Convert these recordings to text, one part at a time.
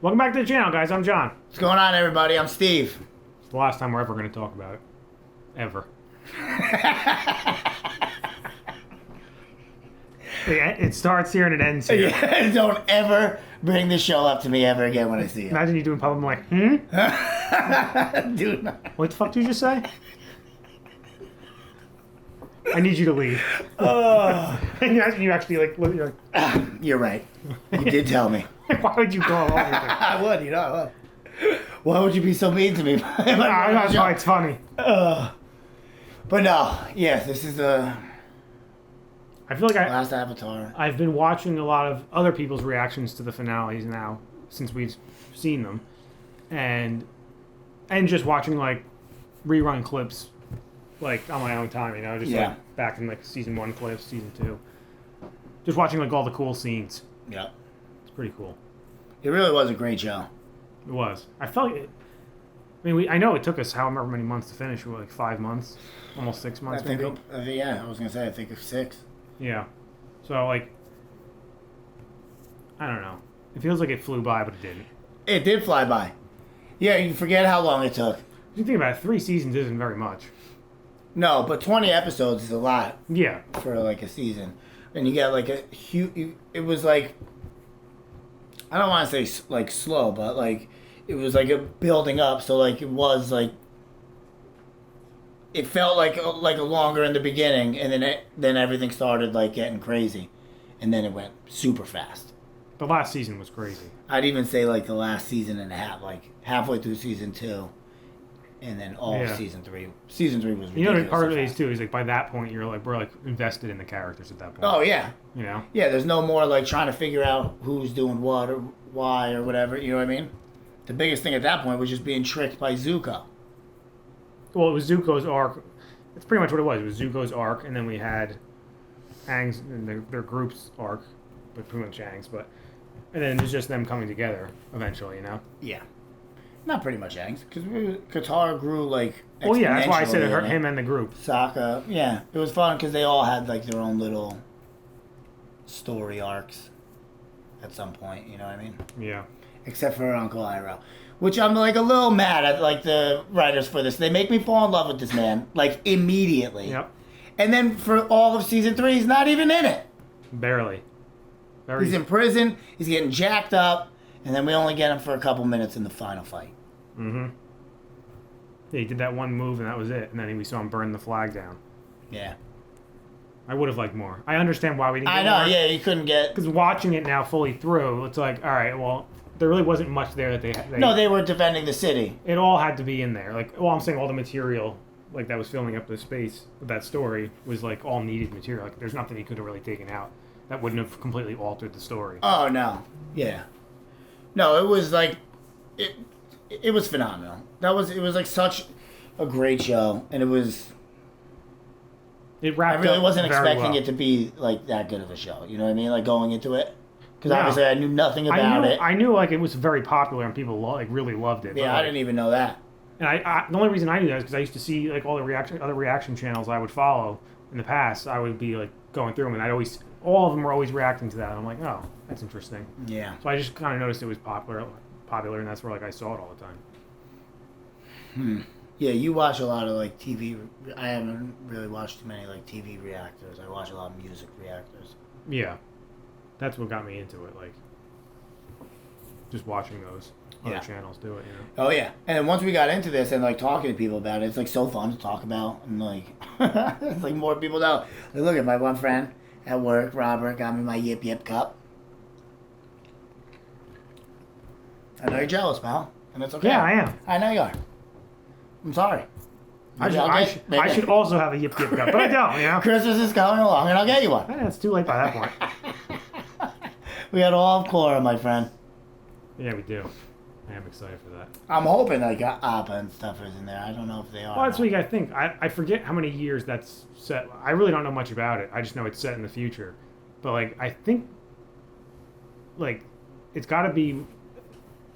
Welcome back to the channel, guys. I'm John. What's going on, everybody? I'm Steve. It's the last time we're ever going to talk about it. Ever. It starts here and it ends here. Yeah, don't ever bring this show up to me ever again when I see you. Imagine you doing public, I'm like, Dude. What the fuck did you just say? I need you to leave. And you actually like, you're like, You're right. You did tell me. Why would you go along with it? I would, I would. Why would you be so mean to me? That's why it's funny. But no, yeah, this is the I feel like last Avatar. I've been watching a lot of other people's reactions to the finales now since we've seen them, and just watching like rerun clips, like on my own time, just like back in like season 1 clips, season 2, just watching like all the cool scenes. Yeah, it's pretty cool. It really was a great show. It was. I felt like I know it took us however many months to finish. Like 5 months, almost 6 months. I think I was gonna say I think it's 6. Yeah. So like, I don't know. It feels like it flew by, but it didn't. It did fly by. Yeah, you forget how long it took. If you think about it, 3 seasons isn't very much. No, but 20 episodes is a lot. Yeah. For like a season, and you get like a huge. It was like, I don't want to say like slow, but like it was like a building up. So like it was like. It felt like a longer in the beginning, and then everything started like getting crazy, and then it went super fast. The last season was crazy. I'd even say like the last season and a half, like halfway through season 2, and then all of season 3. Season 3 was ridiculous. The part of it is too is like by that point we're like invested in the characters at that point. Oh yeah. Yeah. There's no more like trying to figure out who's doing what or why or whatever. You know what I mean? The biggest thing at that point was just being tricked by Zuko. Well, it was Zuko's arc. That's pretty much what it was. It was Zuko's arc, and then we had Aang's and their group's arc, but pretty much Aang's. And then it was just them coming together eventually, Yeah. Not pretty much Aang's, because Qatar grew like. Well, yeah, that's why I said it hurt him and the group. Sokka, yeah, it was fun because they all had like their own little story arcs at some point. You know what I mean? Yeah. Except for Uncle Iroh. Which I'm like a little mad at like the writers for this. They make me fall in love with this man like immediately. Yep. And then for all of season 3, he's not even in it. Barely. He's in prison. He's getting jacked up, and then we only get him for a couple minutes in the final fight. Mm-hmm. Yeah, he did that one move, and that was it. And then we saw him burn the flag down. Yeah. I would have liked more. I understand why we didn't get more. more. Yeah, you couldn't get. Because watching it now fully through, it's like, all right, well. There really wasn't much there that they No, they were defending the city. It all had to be in there. Like, well, I'm saying all the material, like, that was filling up the space of that story was, like, all needed material. Like, there's nothing he could have really taken out that wouldn't have completely altered the story. Oh, no. Yeah. No, it was, like, it was phenomenal. It was, like, such a great show, and it was... It wrapped up I really wasn't expecting well. it to be, like, that good of a show. You know what I mean? Like, going into it. Because obviously I knew nothing about it. I knew like it was very popular and people really loved it. Yeah, I didn't even know that. And the only reason I knew that is because I used to see like all the other reaction channels I would follow in the past. I would be like going through them, and all of them were always reacting to that. And I'm like, oh, that's interesting. Yeah. So I just kind of noticed it was popular, and that's where like I saw it all the time. Yeah, you watch a lot of like TV. I haven't really watched too many like TV reactors. I watch a lot of music reactors. Yeah. That's what got me into it, like just watching those other channels do it, Oh yeah, and then once we got into this and like talking to people about it, it's like so fun to talk about, and like it's like more people know. Like, look at my one friend at work, Robert, got me my Yip Yip cup. I know you're jealous, pal, and it's okay. Yeah, I am. I know you are. I'm sorry. I should also have a Yip Yip cup, but I don't, Christmas is coming along, and I'll get you one. It's too late by that point. We got all of Cora, my friend. Yeah, we do. I am excited for that. I'm hoping like Appa and stuff is in there. I don't know if they are. Well, that's what you gotta think. I forget how many years that's set. I really don't know much about it. I just know it's set in the future. But like, I think like it's got to be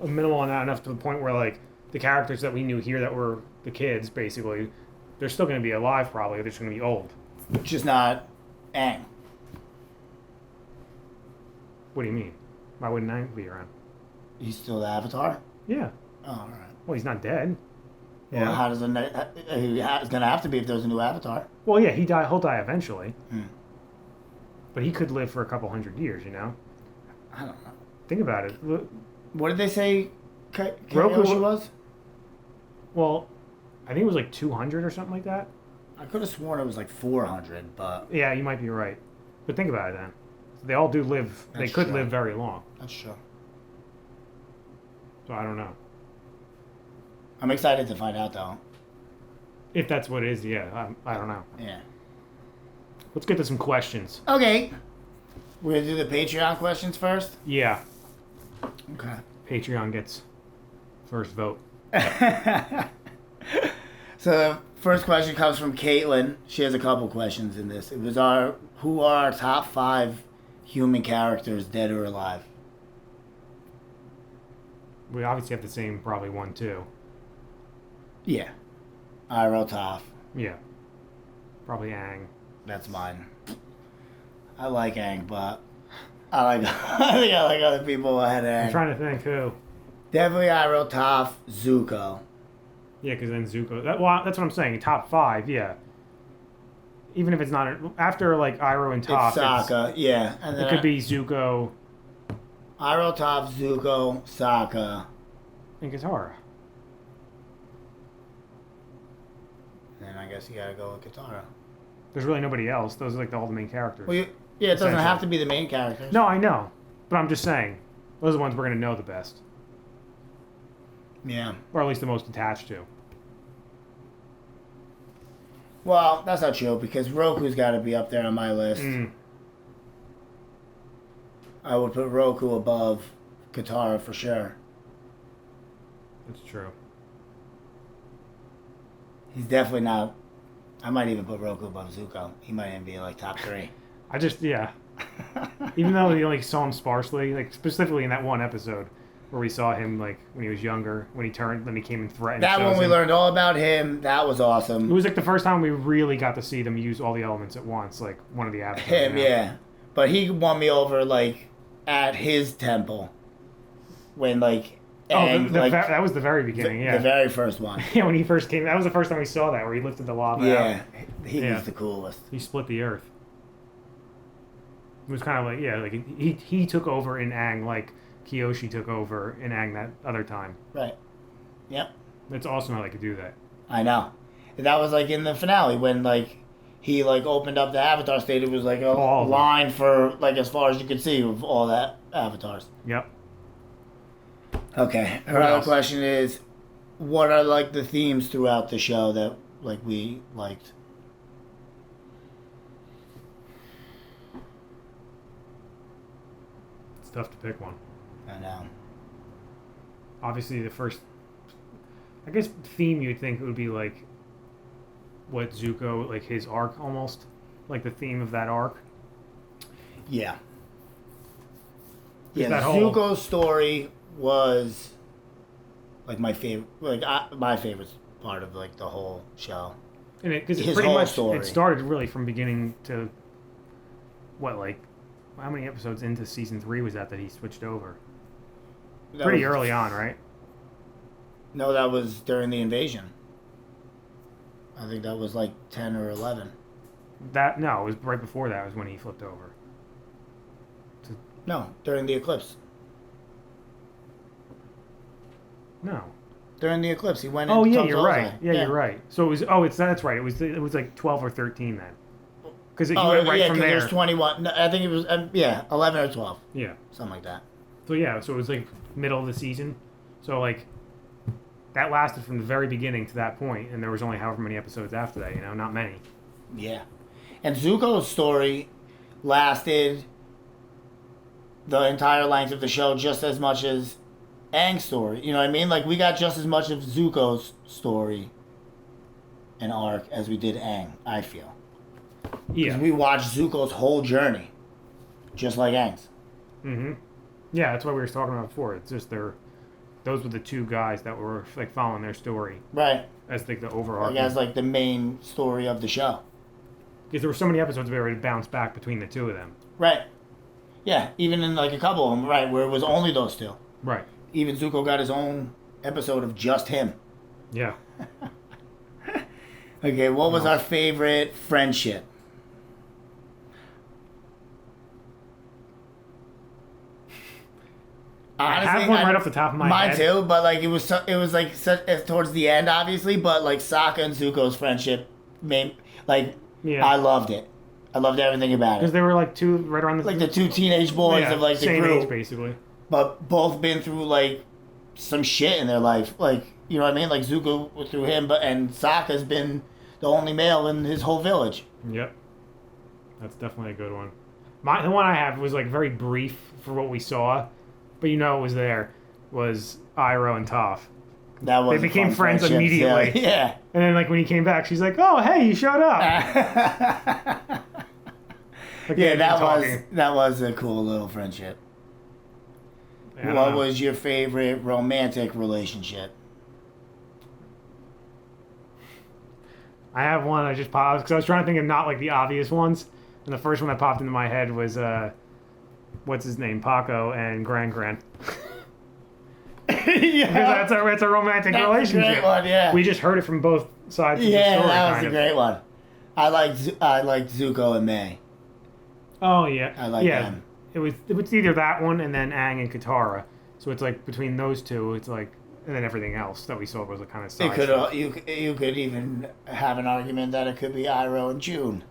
a minimal amount enough to the point where like the characters that we knew here that were the kids, basically, they're still going to be alive probably. They're just going to be old. Just not Aang. What do you mean? Why wouldn't Aang be around? He's still the Avatar? Yeah. Oh, all right. Well, he's not dead. Well, Yeah. how does it's going to have to be if there's a new Avatar. Well, yeah, he'll die eventually. Hmm. But he could live for a couple hundred years, I don't know. Think about it. Look, What did they say Roku Kyoshi was? well, I think it was like 200 or something like that. I could have sworn it was like 400, but... Yeah, you might be right. But think about it then. They all do live, they That's could true. live very long. That's true. So I don't know. I'm excited to find out, though. If that's what it is, yeah, I don't know. Yeah. Let's get to some questions. Okay. We're going to do the Patreon questions first? Yeah, Okay. Patreon gets first vote. So the first question comes from Caitlin. She has a couple questions in this. It was who are our top 5 human characters, dead or alive? We obviously have the same probably one too. Yeah. Iroh Toph. Yeah. Probably Aang. That's mine. I like Aang, but I think I like other people ahead of I'm Aang. trying to think who. Definitely Iroh Toph, Zuko. Yeah, because then Zuko. Well, that's what I'm saying. Top 5, yeah. Even if it's not after like Iroh and Toph, It's Sokka, yeah. And it then could be Zuko Iroh Toph, Zuko, Sokka. and Katara. And then I guess you gotta go with Katara. There's really nobody else. Those are like all the main characters. Well, yeah, it doesn't Essentially. have to be the main characters. No, I know, but I'm just saying those are the ones we're gonna know the best, Yeah. or at least the most attached to. Well, that's not true because Roku's got to be up there on my list. Mm. I would put Roku above Katara for sure. That's true. He's definitely not. I might even put Roku above Zuko. He might even be like top 3. I just even though we only saw him sparsely, like specifically in that one episode where we saw him like when he was younger, when he came and threatened. That one we Sozin. learned all about him. That was It awesome. was like the first time we really got to see them use all the elements at once, like one of the avatars. Him, yeah. But he won me over like at his temple when like Aang, that was the very beginning. Yeah, the very first one. yeah. When he first came, that was the first time we saw that where he lifted the lava. Yeah, out. he Yeah. was the coolest. He split the earth. It was kind of like he took over in Aang like Kyoshi took over in Aang that other time. Right. Yep. It's awesome how they could do that. I know. And that was like in the finale when like he like opened up the Avatar state. It was like a All of them. line for like as far as you could see of all that avatars. Yep. Okay. Her What other else? question is, what are like the themes throughout the show that like we liked? It's tough to pick one. I know. Obviously, the first, I guess, theme you'd think would be like what Zuko, like his arc almost, like the theme of that arc. Yeah. Just Yeah. that whole- Zuko's story was like my favorite, my favorite part of like the whole show. And because His pretty whole much story. it started really from beginning to what, like how many episodes into season 3 was that he switched over? That Pretty was- early on, right? No, that was during the invasion. I think that was like 10 or 11. No, it was right before that was when he flipped over. No, during the eclipse. No. During the eclipse, he went. Oh into yeah, Tom's you're Ozai. right. Yeah, you're right. So it was. Oh, that's right. It was like 12 or 13 then. Because he Oh went right yeah, from because there. there's 21. No, I think it was 11 or 12, Yeah. something like that. So yeah, so it was like middle of the season. So like that lasted from the very beginning to that point, and there was only however many episodes after that. Not many. Yeah, and Zuko's story lasted the entire length of the show just as much as Aang's story. You know what I mean? Like we got just as much of Zuko's story and arc as we did Aang. I feel. Yeah. Because we watched Zuko's whole journey, just like Aang's. Mm-hmm. Yeah, that's what we were talking about before. It's just those were the two guys that were like following their story Right. as like the Like overarching. as like the main story of the show. Because there were so many episodes where it bounced back between the two of them. Right. Yeah, even in like a couple of them, right, where it was only those two. Right. even Zuko got his own episode of just him. Yeah. Okay, what was our favorite friendship? Honestly, I have one right off the top of my head. Mine too, but like it was like towards the end, obviously. But like Sokka and Zuko's friendship, I loved it. I loved everything about Because it. they were like two right around the Like the two teenage boys of like the same group, age basically. but both been through like some shit in their life. Like you know what I mean? Like Zuko went through him, and Sokka's been the only male in his whole village. Yep. That's definitely a good one. The one I have was like very brief for what we saw, but you know it was there, was Iroh and Toph. That was They became friends friendship, immediately. Yeah. And then like when he came back, she's like, "Oh, hey, you showed up." Like, Yeah, they've been that was a cool little friendship. Yeah, What was your favorite romantic relationship? I have one I just paused because I was trying to think of not like the obvious ones, and the first one that popped into my head was what's his name, Paco and Gran Gran. Yeah, Because that's a romantic that's relationship. a great one. Yeah, We just heard it from both sides of the yeah, story. that was kind a of. great one. I liked Zuko and May. Oh yeah, I like them. It was either that one and then Aang and Katara. So it's like between those two, it's like, and then everything else that we saw was a kind of side It could stuff. you could even have an argument that it could be Iroh and June.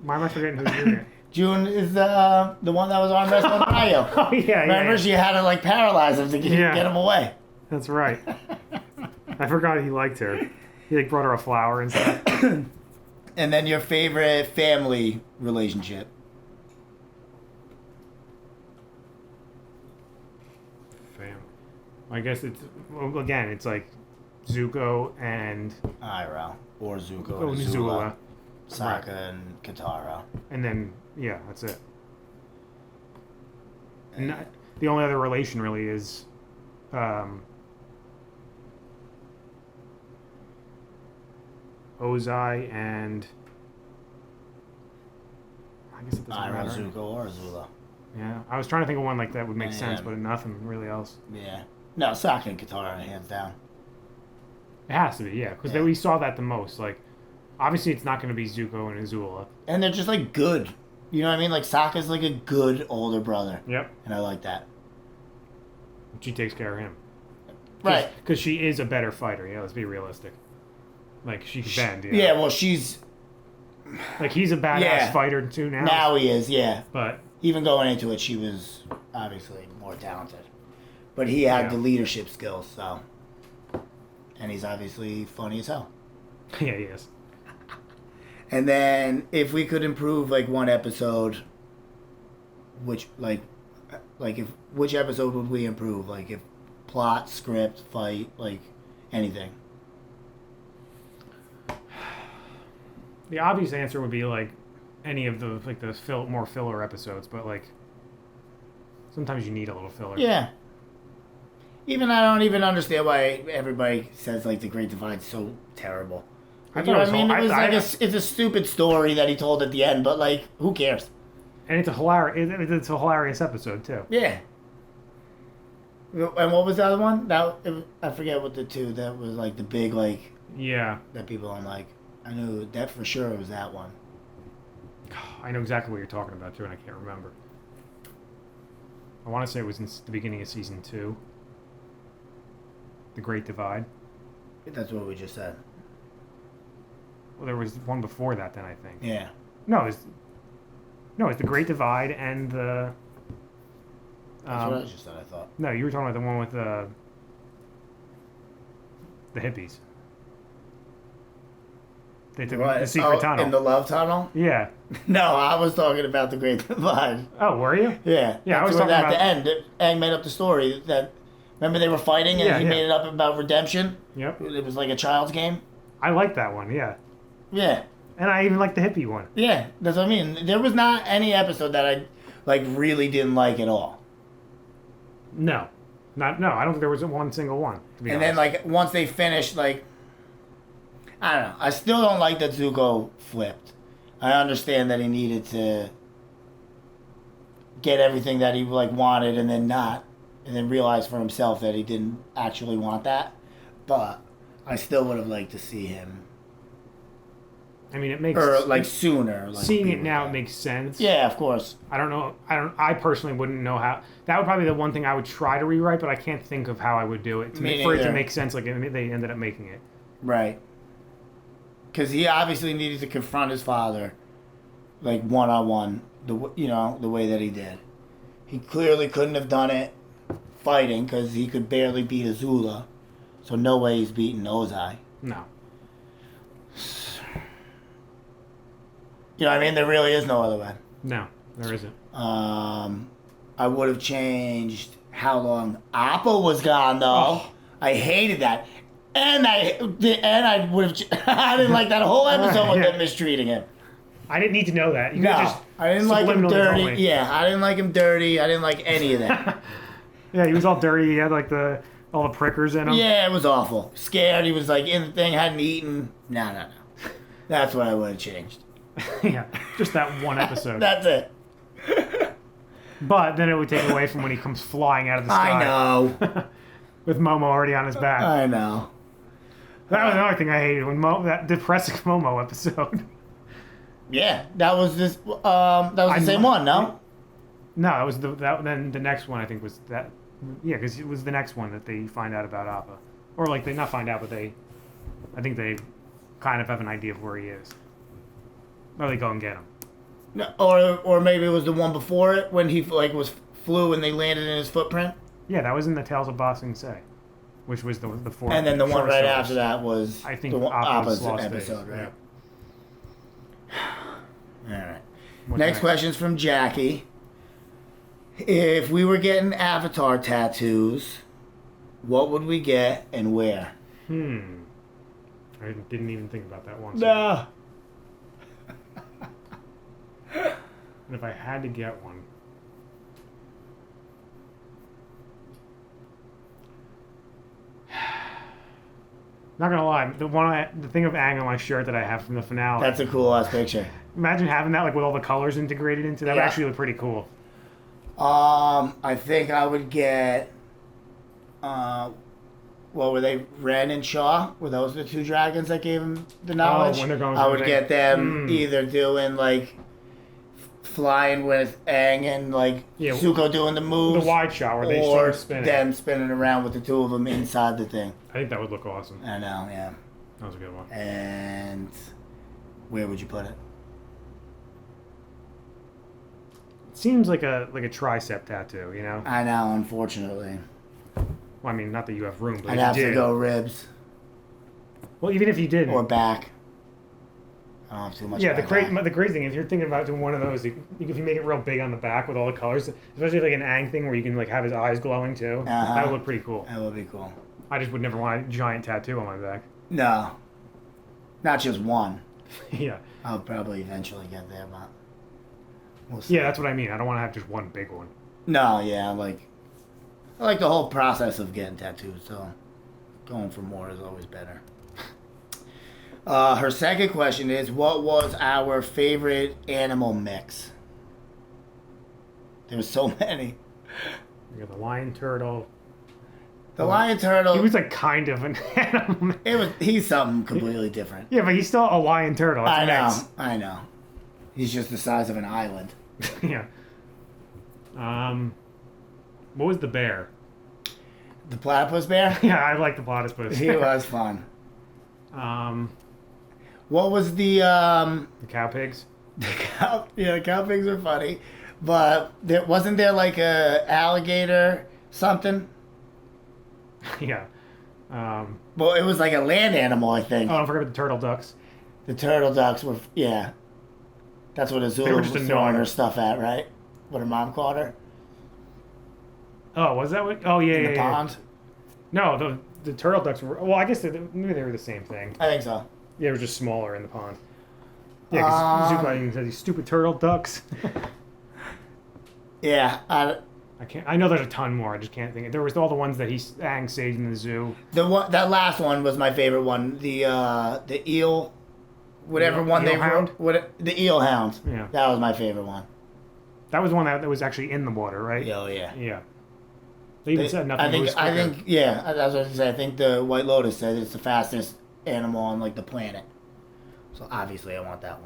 Why am I forgetting who's doing it? June is the one that was on Wrestling Mario. Oh yeah, Remember, yeah. she had to like paralyze him to get him away. That's right. I forgot he liked her. He like brought her a flower and stuff. And then your favorite family relationship. Fam. I guess it's like Zuko and Iroh or Zuko oh, and Azula. Azula. Sokka and Katara. And then yeah, that's it. And the only other relation really is Ozai and I guess it doesn't Iroh, matter. Zuko, or Azula. Yeah, I was trying to think of one like that would make sense, Yeah. but nothing really else. Yeah. No, Sokka and Katara, hands down. It has to be, yeah, because Yeah. we saw that the most. Like, obviously, it's not going to be Zuko and Azula. And they're just like good. You know what I mean? Like Sokka's like a good older brother. Yep, And I like that. she takes care of him. Right. Because she is a better fighter. Yeah, let's be realistic. Like she can bend. Yeah, well, she's. Like he's a badass Yeah. fighter too now. Now he is, yeah. But Even going into it, she was obviously more talented. But he had Yeah. the leadership skills, so. And he's obviously funny as hell. yeah, he is. And then if we could improve like one episode, which which episode would we improve? Like if plot, script, fight, like anything. The obvious answer would be like any of the more filler episodes, but like sometimes you need a little filler. Yeah. Even I don't even understand why everybody says like the Great Divide's so terrible. I You know what I mean? It was I- it's a stupid story that he told at the end, but like, who cares? and it's a hilarious episode too. Yeah. And what was the other one? I forget what the two that was like the big like Yeah, that people don't like. I knew that for sure it was that one. I know exactly what you're talking about too, and I can't remember. I want to say it was in the beginning of season 2. The Great Divide. That's what we just said. Well, there was one before that, then I think. Yeah. No, it's the Great Divide and the. That's what I just said. I thought. No, you were talking about the one with the hippies. They took the secret tunnel. In the love tunnel? Yeah. No, I was talking about the Great Divide. Oh, were you? Yeah. Yeah, I was That's talking at about the end. Aang made up the story that. Remember they were fighting and Yeah, he yeah. made it up about redemption. Yep. It was like a child's game. I like that one. Yeah. Yeah. And I even like the hippie one. Yeah, that's what I mean. There was not any episode that I like really didn't like at all. No. I don't think there was one single one. To be And honest. then like once they finished, like I don't know. I still don't like that Zuko flipped. I understand that he needed to get everything that he like wanted and then realize for himself that he didn't actually want that. But I still would have liked to see him. I mean, it makes sooner. Like, seeing it now, it makes sense. Yeah, of course. I don't know. I personally wouldn't know how. That would probably be the one thing I would try to rewrite, but I can't think of how I would do it for it to make sense. Like they ended up making it. Right. Because he obviously needed to confront his father, like one-on-one. The way that he did. He clearly couldn't have done it fighting because he could barely beat Azula. So no way he's beating Ozai. No. You know what I mean? There really is no other way. No, there isn't. I would have changed how long Appa was gone, though. Oh. I hated that. And I would have... I didn't like that whole episode with them mistreating him. I didn't need to know that. I didn't like him dirty. Yeah, I didn't like him dirty. I didn't like any of that. Yeah, he was all dirty. He had like all the prickers in him. Yeah, it was awful. Scared. He was like in the thing, hadn't eaten. No. That's what I would have changed. Yeah, just that one episode. That's it. But then it would take away from when he comes flying out of the sky. I know. With Momo already on his back. I know. That was another thing I hated, that depressing Momo episode. Yeah, that was this. That was the same one, no? No, it was then the next one I think was that. Yeah, because it was the next one that they find out about Appa, or like they not find out, but I think they kind of have an idea of where he is. Or they go and get him. No, or maybe it was the one before it when he flew and they landed in his footprint. Yeah, that was in the Tales of Ba Sing Se, which was the fourth. And then the one right after that was I think Appa's episode, right? Yeah. All right. Next question's from Jackie. If we were getting Avatar tattoos, what would we get and where? I didn't even think about that once. No. And if I had to get one, not gonna lie, the thing of Aang on my shirt that I have from the finale. That's a cool ass picture. Imagine having that like with all the colors integrated into that. Would actually look pretty cool. I think I would get. What were they? Ren and Shaw? Were those the two dragons that gave him the knowledge? Oh, when they're going. I would get them either doing like flying with Aang and like Zuko doing the moves, the wide shot where they start spinning, them spinning around with the two of them inside the thing. I think that would look awesome. I know, yeah. That was a good one. And where would you put it? It seems like a tricep tattoo, you know. I know, unfortunately. Well, I mean, not that you have room, but I'd have to go ribs. Well, even if you didn't, or back. I don't have too much. Yeah, the great thing is, if you're thinking about doing one of those, if you make it real big on the back with all the colors, especially like an Aang thing where you can like have his eyes glowing too, that would look pretty cool. That would be cool. I just would never want a giant tattoo on my back. No, not just one. Yeah. I'll probably eventually get there, but we'll see. Yeah, that's what I mean. I don't want to have just one big one. No, yeah, I like the whole process of getting tattoos, so going for more is always better. Her second question is, what was our favorite animal mix? There were so many. You got the lion turtle. The lion turtle. He was like kind of an animal. He's something completely different. Yeah, but he's still a lion turtle. That's I know. He's just the size of an island. Yeah. What was the bear? The platypus bear? Yeah, I like the platypus. He was fun. What was the cow pigs? The cow pigs are funny, but wasn't there like a alligator something? Yeah. Well, it was like a land animal, I think. Oh, don't forget about the turtle ducks. The turtle ducks were That's what Azula was throwing her stuff at, right? What her mom called her. Oh, was that what? Oh, yeah, in the pond. No, the turtle ducks were. Well, I guess maybe they were the same thing. I think so. Yeah, they were just smaller in the pond. Yeah, because Zuko even said these stupid turtle ducks. Yeah, I can't. I know there's a ton more. I just can't think. There was all the ones that Aang saved in the zoo. That last one was my favorite one. The eel, whatever one they wrote. The eel hound. Yeah, that was my favorite one. That was one that was actually in the water, right? Oh yeah. Yeah. They even said nothing moves quicker. I think yeah. That's what I was gonna say. I think the White Lotus said it's the fastest animal on like the planet. So obviously, I want that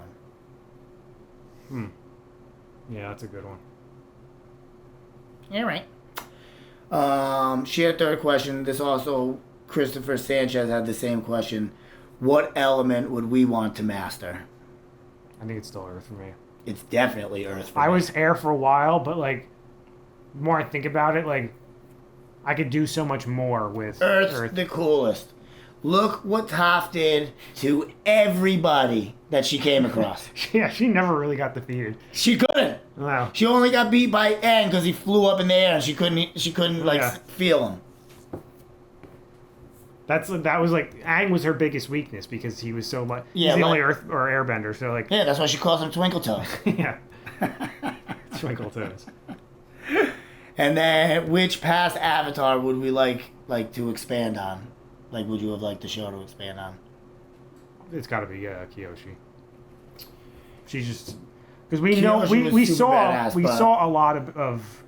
one. Yeah, that's a good one. All right. She had a third question. This also, Christopher Sanchez had the same question. What element would we want to master? I think it's still Earth for me. It's definitely Earth for me. I was air for a while, but like, the more I think about it, like, I could do so much more with Earth's the coolest. Look what Toph did to everybody that she came across. Yeah, she never really got defeated. She couldn't. No. She only got beat by Aang because he flew up in the air and she couldn't feel him. That was like Aang was her biggest weakness because he was so much. Yeah, he's the only Earth or Airbender, so like. Yeah, that's why she calls him Twinkle Toes. Yeah. Twinkle Toes. And then, which past Avatar would we like to expand on? Like, would you have liked the show to expand on? It's got to be Kyoshi. She's just because we know we saw a lot of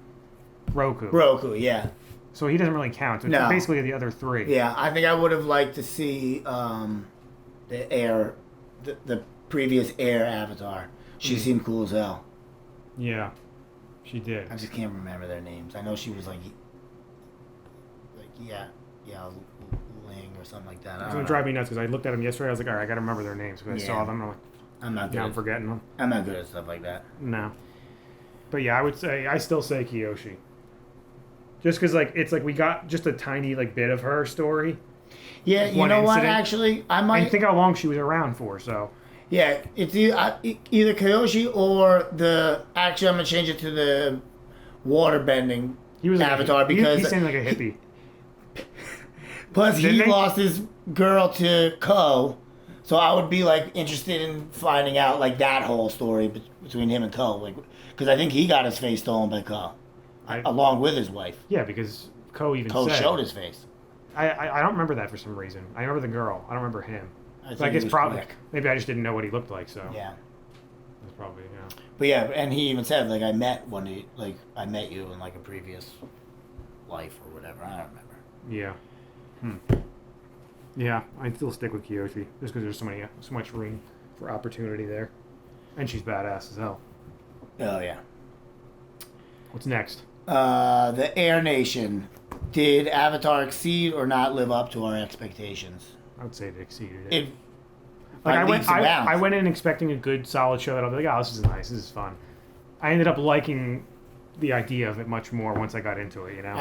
Roku. Roku, yeah. So he doesn't really count. It's basically the other three. Yeah, I think I would have liked to see the previous Air Avatar. She seemed cool as hell. Yeah, she did. I just can't remember their names. I know she was like Ling or something like that. It's gonna drive me nuts because I looked at them yesterday. I was like, all right, I gotta remember their names because I saw them. And I'm like, I'm not good. I'm forgetting them. I'm not good at stuff like that. No. But yeah, I still say Kyoshi. Just because like it's like we got just a tiny like bit of her story. Yeah, you know what? Actually, I might. I think how long she was around for. So. Yeah, it's either Kyoshi or the. Actually, I'm gonna change it to the water bending Avatar because he seemed like a hippie. Plus, he lost his girl to Ko, so I would be like interested in finding out like that whole story between him and Ko, like because I think he got his face stolen by Ko, along with his wife. Yeah, because Ko showed his face. I don't remember that for some reason. I remember the girl. I don't remember him. I guess probably maybe I just didn't know what he looked like. So yeah, that's probably But yeah, and he even said like I met you in like a previous life or whatever. I don't remember. Yeah. Yeah, I'd still stick with Kyoshi just because there's so much room for opportunity there, and she's badass as hell. Oh yeah. What's next? The Air Nation. Did Avatar exceed or not live up to our expectations? I would say it exceeded it. I went in expecting a good, solid show that I'll be like, oh, this is nice, this is fun. I ended up liking the idea of it much more once I got into it, you know?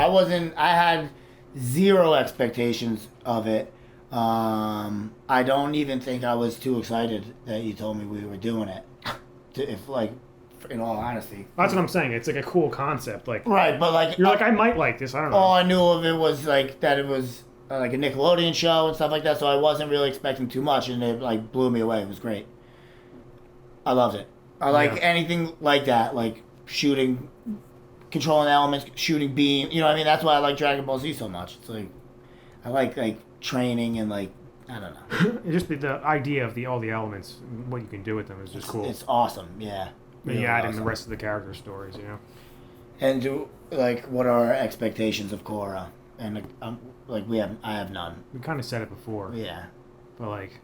I had zero expectations of it. I don't even think I was too excited that you told me we were doing it. In all honesty. That's what I'm saying. It's like a cool concept. Like right, but like... You're like, I might like this. I don't know. All I knew of it was like that it was like a Nickelodeon show and stuff like that, so I wasn't really expecting too much, and it like blew me away. It was great. I loved it. I like anything like that, like shooting, controlling elements, shooting beam. You know what I mean? That's why I like Dragon Ball Z so much. It's like I like training and like I don't know. Just the idea of all the elements, what you can do with them is just cool. It's awesome. Yeah. Then you add in the rest of the character stories, you know. And what are our expectations of Korra? And I have none. We kind of said it before. Yeah. But like,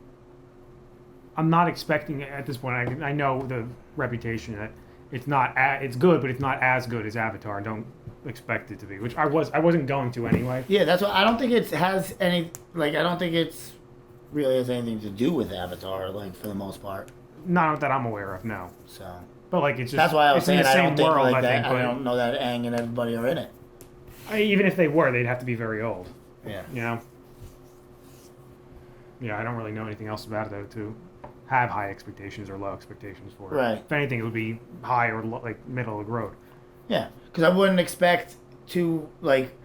I'm not expecting at this point. I know the reputation that it's not. It's good, but it's not as good as Avatar. Don't expect it to be. Which I wasn't going to anyway. Yeah, that's what I don't think it has any. Like, I don't think it's really has anything to do with Avatar. Like for the most part. Not that I'm aware of. No. So. But like it's just that's why I was saying I don't think world, like that. I don't know that Aang and everybody are in it. Even if they were, they'd have to be very old. Yeah. You know. Yeah, I don't really know anything else about it to have high expectations or low expectations for it. Right. If anything, it would be high or like middle of the road. Yeah, because I wouldn't expect to like.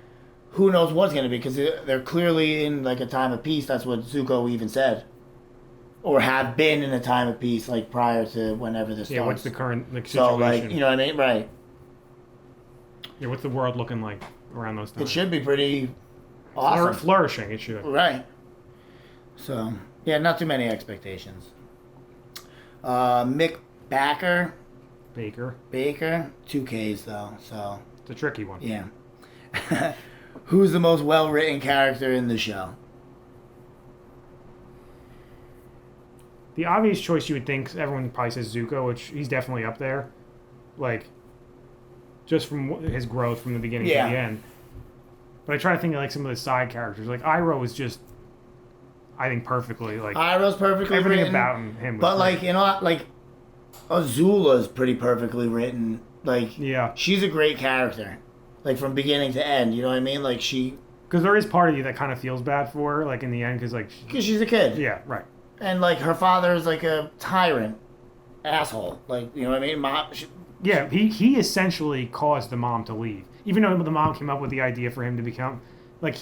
Who knows what's going to be? Because they're clearly in like a time of peace. That's what Zuko even said. Or have been in a time of peace, like prior to whenever this starts. Yeah, what's the current situation? So, like, you know what I mean? Right. Yeah, what's the world looking like around those times? It should be pretty awesome. Flourishing, it should. Right. So, yeah, not too many expectations. Mick Backer Baker. Baker, 2 Ks though, so It's a tricky one. yeah. Who's the most well-written character in the show? The obvious choice you would think, everyone probably says Zuko, which he's definitely up there. Like, just from his growth from the beginning to the end. But I try to think of like some of the side characters. Like Iroh was just, I think, perfectly like Iroh's perfectly everything written, about him. Was but great. like, you know, like Azula's pretty perfectly written. Like, Yeah. she's a great character, like from beginning to end. You know what I mean? Like Because there is part of you that kind of feels bad for her, like in the end, because like, because she's a kid. yeah, right. And like her father is like a tyrant, asshole. Like, you know what I mean? Yeah, he essentially caused the mom to leave. Even though the mom came up with the idea for him to become, like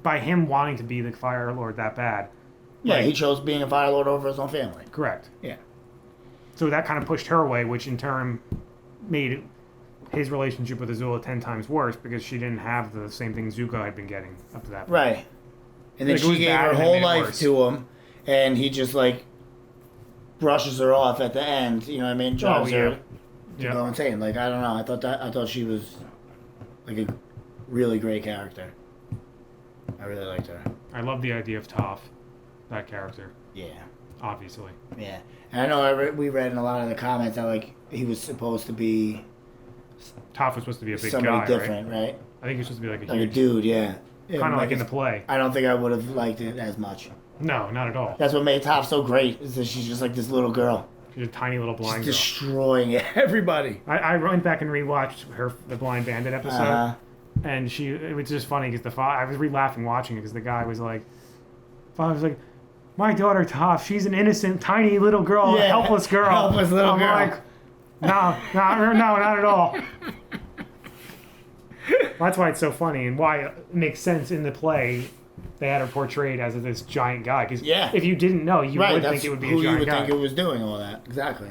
by him wanting to be the Fire Lord that bad. Yeah, like, he chose being a Fire Lord over his own family. Correct. Yeah. So that kind of pushed her away, which in turn made his relationship with Azula 10 times worse because she didn't have the same thing Zuko had been getting up to that point. Right. And then Like, it she was gave bad her and it whole made it life worse. to him, and he just like brushes her off at the end. You know what I mean? Drives her to go insane. Like, I don't know. I thought she was like a really great character. I really liked her. I love the idea of Toph, that character, Yeah. obviously. Yeah. And I know we read in a lot of the comments that like he was supposed to be Toph was supposed to be a big somebody guy, different, right? I think he was supposed to be like a Like a huge, dude, yeah. kind of like in the it's- play. I don't think I would have liked it as much. No, not at all. That's what made Toph so great, is that she's just like this little girl. She's a tiny little blind girl. Destroying everybody. I went back and rewatched the Blind Bandit episode, Uh-huh. and it was just funny because I was laughing watching it because the guy was like, my daughter Toph, she's an innocent, tiny little girl, a helpless girl. Helpless little girl. I'm like, no, not at all. That's why it's so funny and why it makes sense in the play. They had her portrayed as this giant guy. Because if you didn't know, you would think it would be a giant guy. Who you would think it was doing all that. Exactly.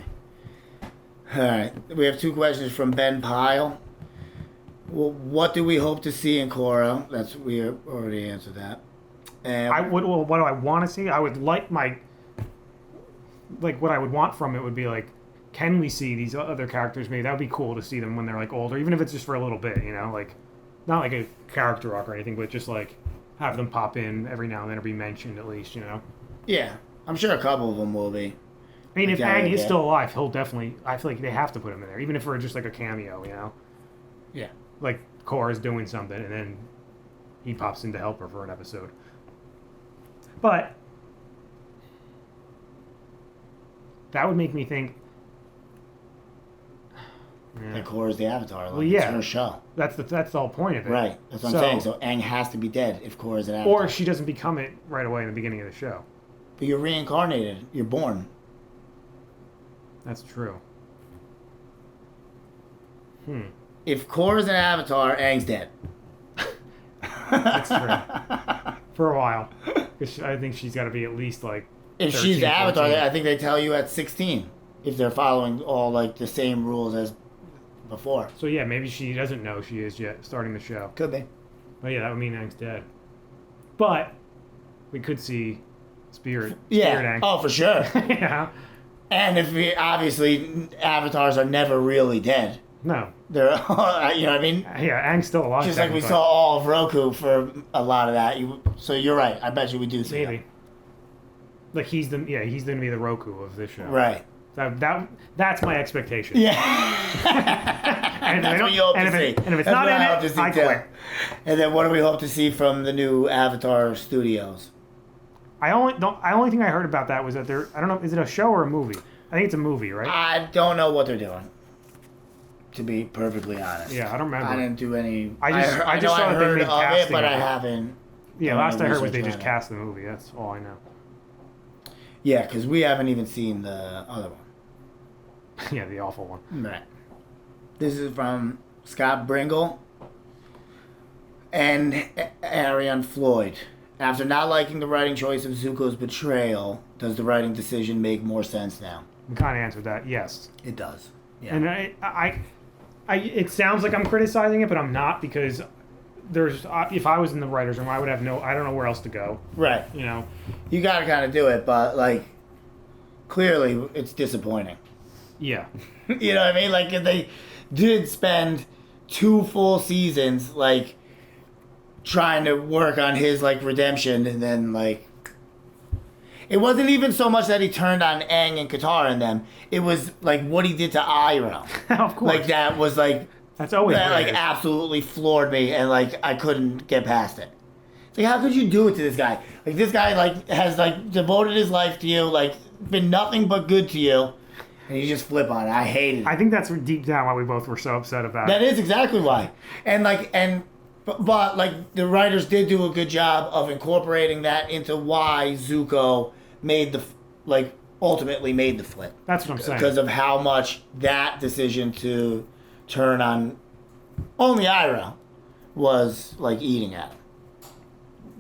All right. We have 2 questions from Ben Pyle. Well, what do we hope to see in Korra? We already answered that. And what do I want to see? I would like what I would want from it would be like, can we see these other characters maybe? That would be cool to see them when they're like older, even if it's just for a little bit, you know? Like, not like a character arc or anything, but just like have them pop in every now and then or be mentioned at least, you know? Yeah. I'm sure a couple of them will be. I mean, if Aang is still alive, he'll definitely, I feel like they have to put him in there, even if for just like a cameo, you know? Yeah. Like Korra's doing something and then he pops in to help her for an episode. But that would make me think. Like Korra's the Avatar. Like, Well, yeah. It's her show. That's the whole point of it. Right. That's what I'm saying. So Aang has to be dead if Korra's an Avatar. Or she doesn't become it right away in the beginning of the show. But you're reincarnated. You're born. That's true. If Korra's an Avatar, Aang's dead. That's true. For a while. 'Cause I think she's got to be at least like. If 13, she's the Avatar, 14. I think they tell you at 16. If they're following all like the same rules as before. So yeah, maybe she doesn't know she is yet starting the show. Could be. But yeah, that would mean Aang's dead. But we could see Spirit Yeah. Aang. Oh, for sure. Yeah. And obviously, avatars are never really dead. No. They're, you know what I mean? Yeah, Aang's still alive. Just like we saw all of Roku for a lot of that. So you're right. I bet you we do see Maybe. that. Like he's gonna be the Roku of this show. Right. That's my expectation. Yeah. And That's what you hope to see. And if it's That's not what in I hope to it, see I too. quit. And then what do we hope to see from the new Avatar studios? The only thing I heard about that was that I don't know, is it a show or a movie? I think it's a movie, right? I don't know what they're doing. To be perfectly honest. Yeah, I don't remember. I didn't do any. I just know saw I that they heard made of it, casting but of I it. haven't. Yeah, done last any I heard was they research just on it. cast the movie. That's all I know. Yeah, because we haven't even seen the other one. Yeah, the awful one. Right. This is from Scott Bringle and Ariane Floyd. After not liking the writing choice of Zuko's betrayal, does the writing decision make more sense now? We kind of answered that. Yes. It does. Yeah. And it sounds like I'm criticizing it, but I'm not because if I was in the writers' room, I would have I don't know where else to go. Right. You know. You gotta kind of do it, but like, clearly it's disappointing. Yeah. You know what I mean? Like, if they did spend 2 full seasons, like, trying to work on his, like, redemption, and then, like... It wasn't even so much that he turned on Aang and Katara and them. It was, like, what he did to Iroh. Of course. Like, that was, like... That's always that, what it like, is. absolutely floored me, and, like, I couldn't get past it. It's like, how could you do it to this guy? Like, this guy, like, has, like, devoted his life to you, like, been nothing but good to you, and you just flip on it. I hated it. I think that's deep down why we both were so upset about That it. is exactly why. And, like, but, like, the writers did do a good job of incorporating that into why Zuko made the, like, ultimately made the flip. That's what I'm saying. Because of how much that decision to turn on only Iroh was, like, eating at him.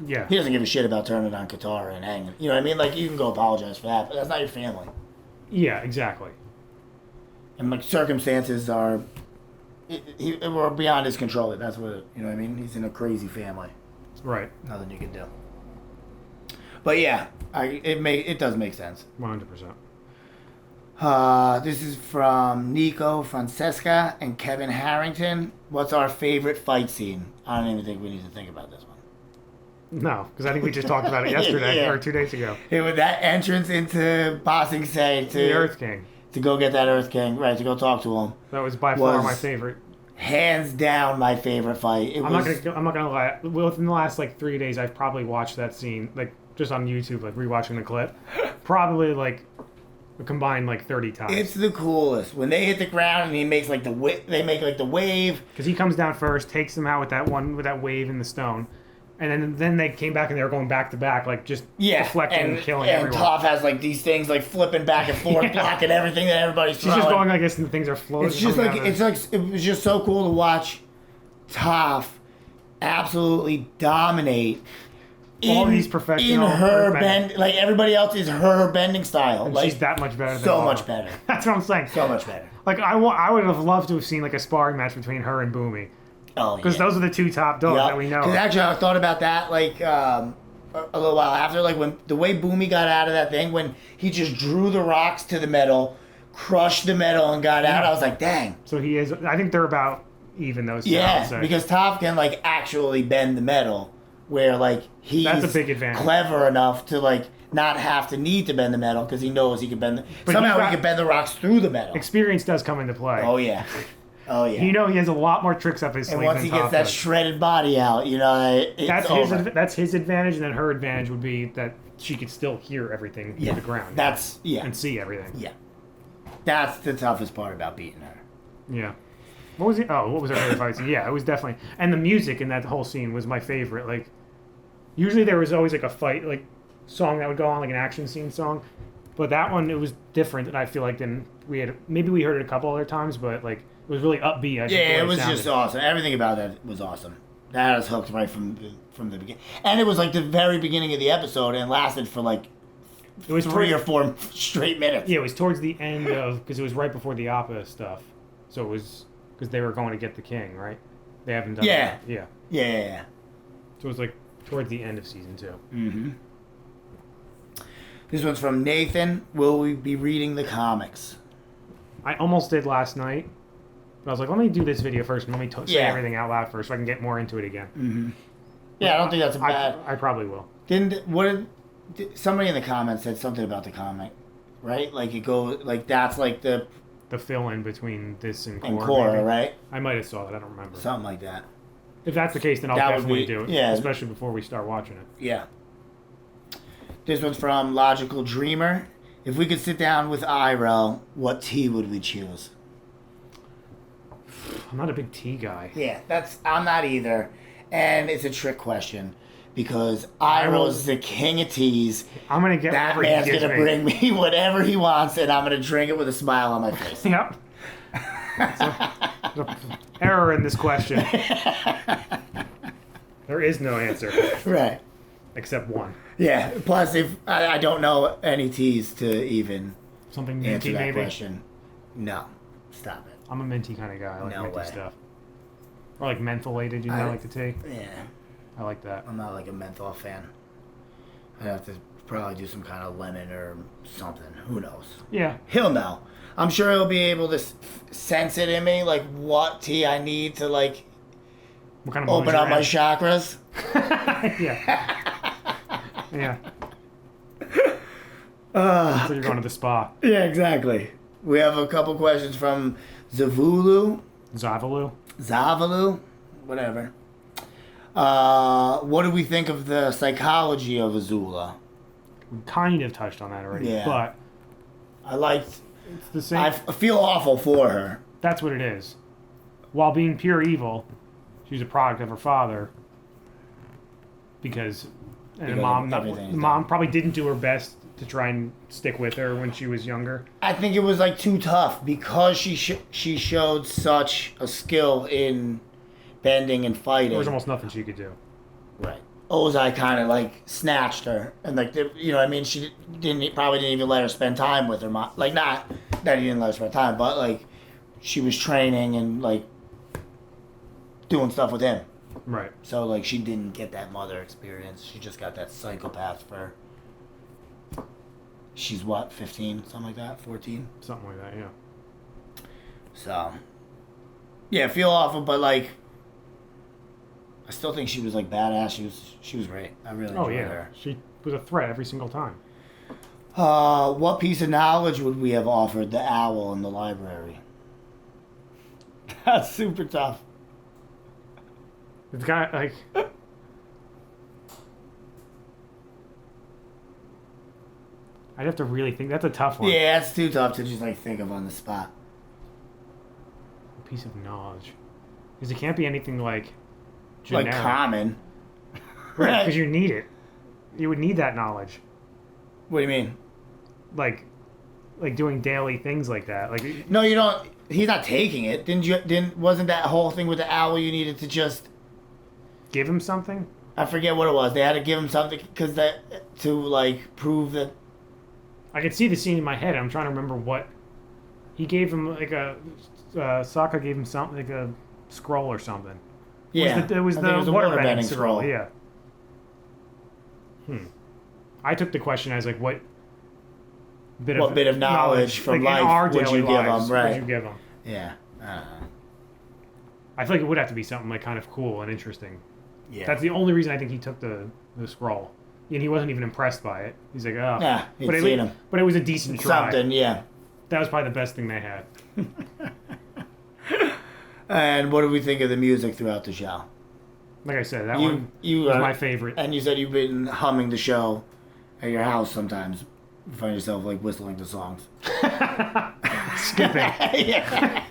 Yeah. He doesn't give a shit about turning on Katara and Aang. You know what I mean? Like, you can go apologize for that, but that's not your family. Yeah, exactly. And, like, circumstances are... were beyond his control. That's what... You know what I mean? He's in a crazy family. Right. Nothing you can do. But, yeah. It does make sense. 100%. This is from Nico Francesca and Kevin Harrington. What's our favorite fight scene? I don't even think we need to think about this one. No, because I think we just talked about it yesterday Yeah. or 2 days ago. It was that entrance into Ba Sing Se The Earth King. to go get that Earth King, right? To go talk to him. That was by far Was- my favorite. Hands down, my favorite fight. I'm not gonna lie. Within the last like 3 days, I've probably watched that scene like just on YouTube, like rewatching the clip. Probably like a combined like 30 times. It's the coolest when they hit the ground and he makes like they make like the wave. Because he comes down first, takes them out with that wave in the stone, and then they came back and they were going back to back, like just deflecting and killing and everyone. Toph has like these things like flipping back and forth, Yeah. blocking everything that everybody's She's throwing. just going like this, and the things are floating. It's just coming like out of it's like it was just so cool to watch Toph absolutely dominate all these professional in her earthbending. bend. Like everybody else is her bending style. And like she's that much better. Than so Laura. much better. That's what I'm saying. So much better. Like I would have loved to have seen like a sparring match between her and Boomy. Oh, Because those are the two top dogs that we know. Because actually, I thought about that like a little while after, like when the way Boomy got out of that thing, when he just drew the rocks to the metal, crushed the metal, and got out. I was like, dang. So he is. I think they're about even those. Two, I would Yeah, say. because Toph can like actually bend the metal, where like he's That's a big advantage. clever enough to like not have to need to bend the metal because he knows he can bend. But Somehow he he can bend the rocks through the metal. experience does come into play. Oh yeah, oh yeah. You know he has a lot more tricks up his sleeve. And once than he gets Toph that does. shredded body out, you know, it's that's his advantage, and then her advantage would be that she could still hear everything yeah. on the ground. That's and see everything. Yeah. That's the toughest part about beating her. Yeah. What was it? Oh, what was our favorite fight scene? Yeah, it was definitely. And the music in that whole scene was my favorite. Like, usually there was always like a fight, like, song that would go on, like an action scene song. But that one, it was different, and I feel like than we had. Maybe we heard it a couple other times, but like it was really upbeat. I just Yeah, the it way was sounded. just awesome. Everything about that was awesome. That was hooked right from the beginning. And it was like the very beginning of the episode and lasted for like It was 3 or 4 straight minutes. Yeah, it was towards the end of because it was right before the Appa stuff. So it was because they were going to get the king, right? They haven't done Yeah. that. Yeah. Yeah. So it was like towards the end of season 2. Mm-hmm. This one's from Nathan. Will we be reading the comics? I almost did last night, but I was like, let me do this video first and let me say Yeah. everything out loud first so I can get more into it again. Mm-hmm. Yeah, I don't think that's a bad. I probably will. Somebody in the comments said something about the comic, right? Like it goes like that's like the fill in between this and Korra. Korra, maybe. right? I might have saw that. I don't remember. Something like that. If that's the case, then I'll That would definitely be- do it. yeah. Especially before we start watching it. Yeah. This one's from Logical Dreamer. If we could sit down with Iroh, what tea would we choose? I'm not a big tea guy. Yeah, I'm not either. And it's a trick question because Iroh's the king of teas. I'm gonna get That whatever he man's gives gonna me. bring me whatever he wants, and I'm gonna drink it with a smile on my face. Yep. There's an error in this question. There is no answer Right. except one. Yeah. Plus, if I don't know any teas to even Something answer minty, that maybe. question. No. Stop it. I'm a minty kind of guy. I like No minty way. stuff. Or like mentholated. You know, I- like the tea. Yeah. I like that. I'm not like a menthol fan. I have to probably do some kind of lemon or something. Who knows? Yeah. He'll know. I'm sure he'll be able to sense it in me, like what tea I need to like What kind of open up my chakras. Yeah. Yeah. So you're going to the spa. Yeah, exactly. We have a couple questions from Zavulu. Zavalu? Whatever. What do we think of the psychology of Azula? We kind of touched on that already. Yeah. But I liked. it's the same. I feel awful for her. That's what it is. While being pure evil, she's a product of her father. Because mom probably didn't do her best to try and stick with her when she was younger. I think it was like too tough because she showed such a skill in bending and fighting. There was almost nothing she could do. Right. Ozai kind of like snatched her, and like you know what I mean, she probably didn't even let her spend time with her mom. Like not that he didn't let her spend time, but like she was training and like doing stuff with him. Right. So like she didn't get that mother experience. She just got that psychopath for. She's what, 15, something like that, 14, something like that, yeah. So, yeah, feel awful, but like. I still think she was like badass. She was great. I really enjoyed her. She was a threat every single time. What piece of knowledge would we have offered the owl in the library? That's super tough. It's got like I'd have to really think. That's a tough one. Yeah, it's too tough to just like think of on the spot. A piece of knowledge, because it can't be anything like. Generic. Like common. Right, because you need it. You would need that knowledge. What do you mean? Like doing daily things like that. Like no, you don't. He's not taking it. Wasn't that whole thing with the owl? You needed to just give him something. I forget what it was. They had to give him something because to like prove that. I could see the scene in my head. I'm trying to remember what he gave him. Like Sokka gave him something like a scroll or something. Yeah, it was the waterbending scroll. Yeah. I took the question as like what bit of knowledge from like life would you give them? Right. Would you give them? Yeah. I feel like it would have to be something like kind of cool and interesting. Yeah. That's the only reason I think he took the scroll. And he wasn't even impressed by it. He's like, oh. Yeah, but it was a decent try. Something, yeah. That was probably the best thing they had. And what do we think of the music throughout the show? Like I said, that one was my favorite. And you said you've been humming the show at your house sometimes. You find yourself like whistling the songs. Skipping. Yeah.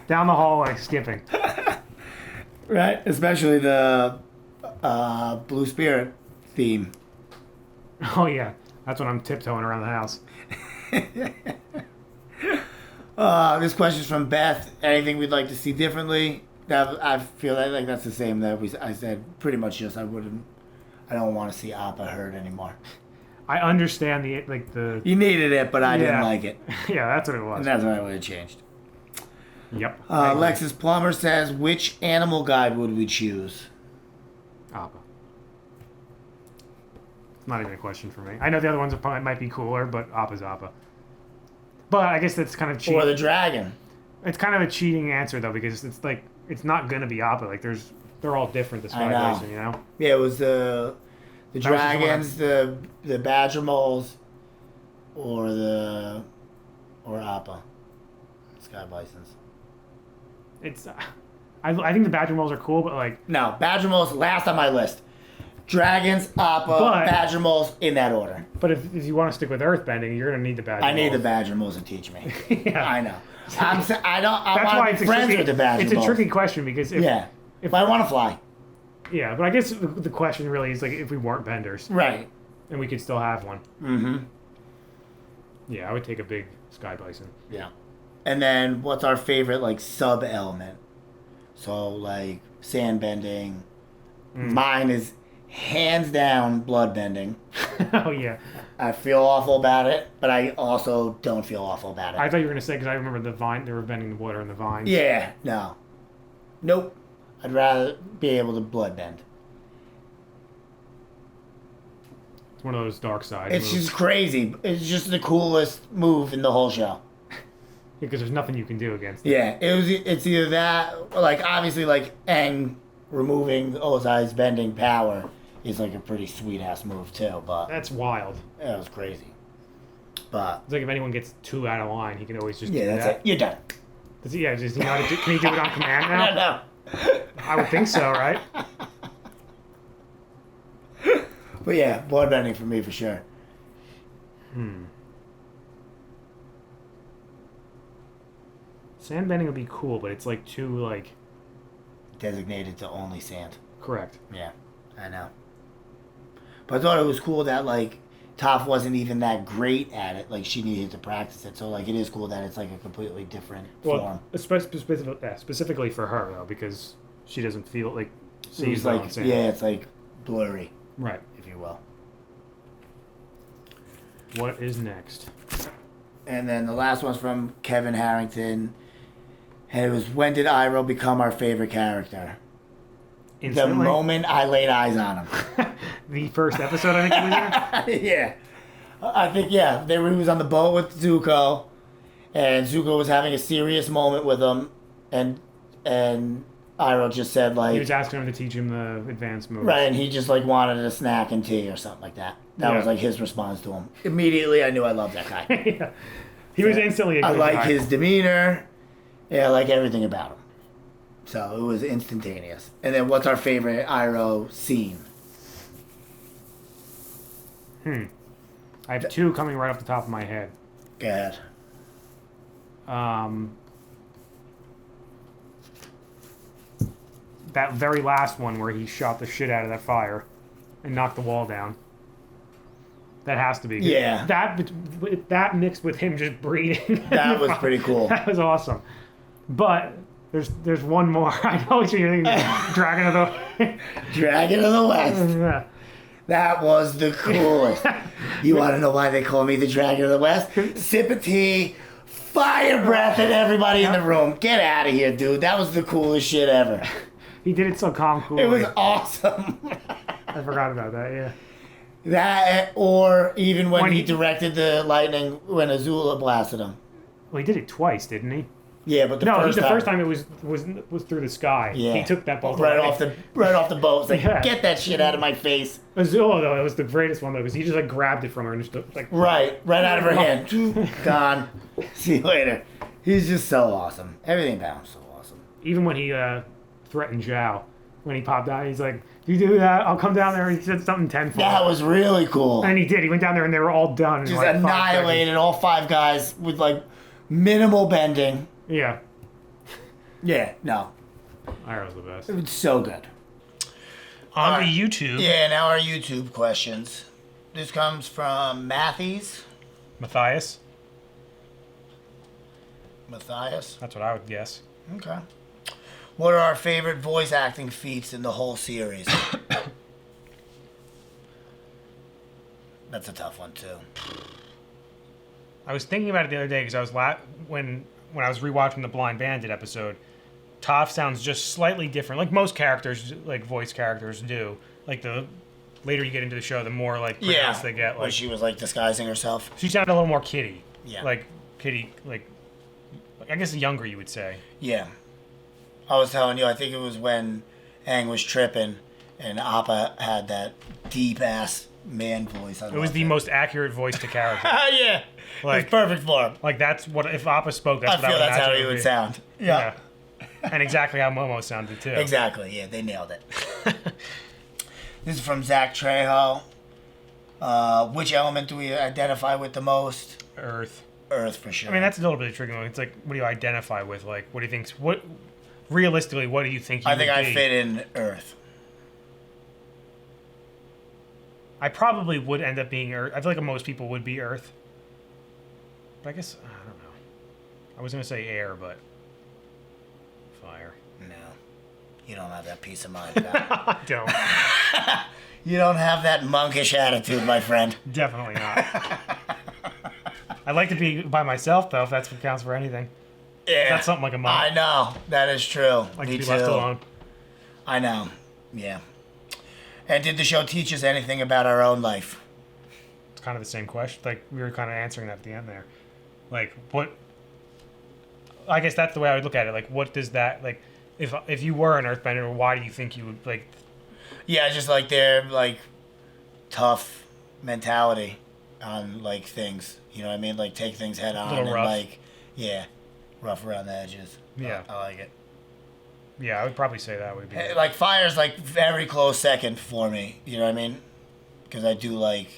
Down the hall, like skipping. Right? Especially the Blue Spirit theme. Oh, yeah. That's when I'm tiptoeing around the house. This question's from Beth. Anything we'd like to see differently? I feel like that's the same that I said. Pretty much just I don't want to see Appa hurt anymore. I understand the You needed it, but I didn't like it. Yeah, that's what it was. And that's what I would have changed. Yep. Alexis Plummer says, which animal guide would we choose? Appa. It's not even a question for me. I know the other ones might be cooler, but Appa's Appa. But I guess that's kind of cheating. Or the dragon. It's kind of a cheating answer though, because it's like it's not gonna be Appa. Like they're all different. The Sky Bison, you know. Yeah, it was the dragons, the badger moles, or Appa, Sky Bisons. It's I think the badger moles are cool, but like no, badger moles last on my list. Dragons, Appa, badger moles in that order. But if you want to stick with earthbending, you're gonna need the badger moles. I need the badger moles to teach me. Yeah. I know. I want to be friends with the badger moles. It's a tricky question because if I want to fly. Yeah, but I guess the question really is like if we weren't benders, right? And we could still have one. Mm-hmm. Yeah, I would take a big Sky Bison. Yeah. And then what's our favorite like sub element? So like sand bending. Mine is hands down blood bending. Oh yeah. I feel awful about it, but I also don't feel awful about it. I thought you were gonna say because I remember the vine. They were bending the water in the vines. Yeah. No. Nope. I'd rather be able to blood bend. It's one of those dark side It's moves. just crazy. It's just the coolest move in the whole show. Because there's nothing you can do against it. Yeah, it's either that, like, obviously, like, Aang removing Ozai's bending power is, like, a pretty sweet-ass move, too, but That's wild. yeah, it was crazy. But, It's like if anyone gets 2 out of line, he can always just yeah, do that's that. it. You're done. Does he, does he know how to do, can he do it on command now? I don't know. I would think so, right? But, yeah, blood bending for me, for sure. Sand bending would be cool, but it's like too, like... Designated to only sand. Correct. Yeah, I know. But I thought it was cool that, like, Toph wasn't even that great at it. Like, she needed to practice it. So, like, it is cool that it's, like, a completely different form. Well, specifically for her, though, because she doesn't feel like... It was like, yeah, it's, like, blurry, Right. if you will. What is next? And then the last one's from Kevin Harrington. And it was, when did Iroh become our favorite character? Instantly? The moment I laid eyes on him. The first episode, I think it was in? Yeah. I think, yeah. He was on the boat with Zuko. And Zuko was having a serious moment with him. And Iroh just said, like... He was asking him to teach him the advanced moves. Right, and he just, like, wanted a snack and tea or something like that. That was, like, his response to him. Immediately, I knew I loved that guy. Yeah. He was instantly a good I like guy. his demeanor. Yeah, I like everything about him. So it was instantaneous. And then what's our favorite Iroh scene? I have 2 coming right off the top of my head. Go ahead. That very last one where he shot the shit out of that fire and knocked the wall down. That has to be. Yeah. That mixed with him just breathing. That was pretty cool. That was awesome. But there's one more. I know what you're thinking. Dragon of the... Dragon of the West. Yeah. That was the coolest. You want to know why they call me the Dragon of the West? Sip of tea, fire breath at everybody in the room. Get out of here, dude. That was the coolest shit ever. He did it so cool. It was awesome. I forgot about that, yeah. That, or even when When he he- directed the lightning when Azula blasted him. Well, he did it twice, didn't he? Yeah, but the first time it was through the sky. Yeah. He took that bolt right away. off the boat. It's like, Yeah. get that shit out of my face. Azula, though, it was the greatest one, though, because he just, like, grabbed it from her and just, like... Right out of her hand. Gone. See you later. He's just so awesome. Everything about him so awesome. Even when he threatened Zhao, when he popped out, he's like, "You do that, I'll come down there." He said something tenfold. That was really cool. And he did. He went down there and they were all done. In Just like 5 annihilated all 5 guys with, like, minimal bending. seconds. Yeah. Yeah, no. Iroh's the best. It was so good. On to YouTube. Yeah, now our YouTube questions. This comes from Matthias. Matthias. Matthias. That's what I would guess. Okay. What are our favorite voice acting feats in the whole series? That's a tough one, too. I was thinking about it the other day because I was when I was rewatching the Blind Bandit episode. Toph sounds just slightly different, like most characters, like voice characters do. Like the later you get into the show, the more like pronounced they get. When Like she was, like, disguising herself. she sounded a little more kiddie. Yeah. Like kiddie, like I guess younger you would say. Yeah. I was telling you, I think it was when Aang was tripping and Appa had that deep-ass man voice. It was the most accurate voice to character. Yeah. Like- It's perfect for him. Like that's what if Appa spoke. That's I what I feel would that's how imagine he it would be. sound. Yeah. And exactly how Momo sounded too. Exactly. Yeah, they nailed it. This is from Zach Trejo. Which element do we identify with the most? Earth. Earth, for sure. I mean, that's a little bit of tricky. It's like, what do you identify with? Like, what do you think? What realistically, what do you think? You I think would I be? fit in Earth. I probably would end up being Earth. I feel like most people would be Earth. But I guess I don't know. I was gonna say air, but fire. No. You don't have that peace of mind, pal. I don't. You don't have that monkish attitude, my friend. Definitely not. I'd like to be by myself though, if that's what counts for anything. Yeah. That's something like a monk. I know. That is true. Like Me to be too. left alone. I know. Yeah. And did the show teach us anything about our own life? kind of the same question. Like we were kind of answering that at the end there. Like what? I guess that's the way I would look at it. Like what does that like? If you were an Earthbender, why do you think you would like? Yeah, just like their like tough mentality on like things. You know what I mean? Like take things head on and rough. like rough around the edges. Yeah, I like it. Yeah, I would probably say that would be like fire's like very close second for me. You know what I mean? Because I do like,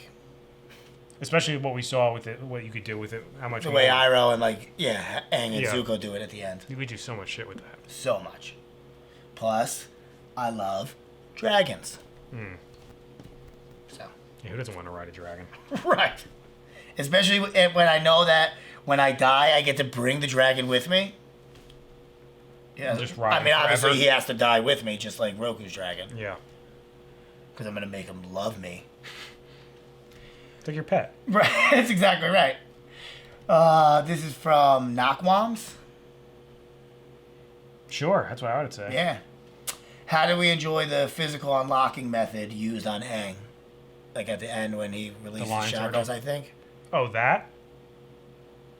especially what we saw with it, what you could do with it, how much the way Iroh and like Aang and Zuko do it at the end. We do so much shit with that. So much. Plus, I love dragons. So. Yeah, who doesn't want to ride a dragon? Right. Especially when I know that when I die, I get to bring the dragon with me. Yeah. Just ride. I mean, obviously he has to die with me, just like Roku's dragon. Yeah. Because I'm gonna make him love me. It's like your pet. Right. That's exactly right. This is from Knockwams. Sure, that's what I would say. Yeah. How do we enjoy the physical unlocking method used on Aang? Like at the end when he released the chakras, I think. Oh, that?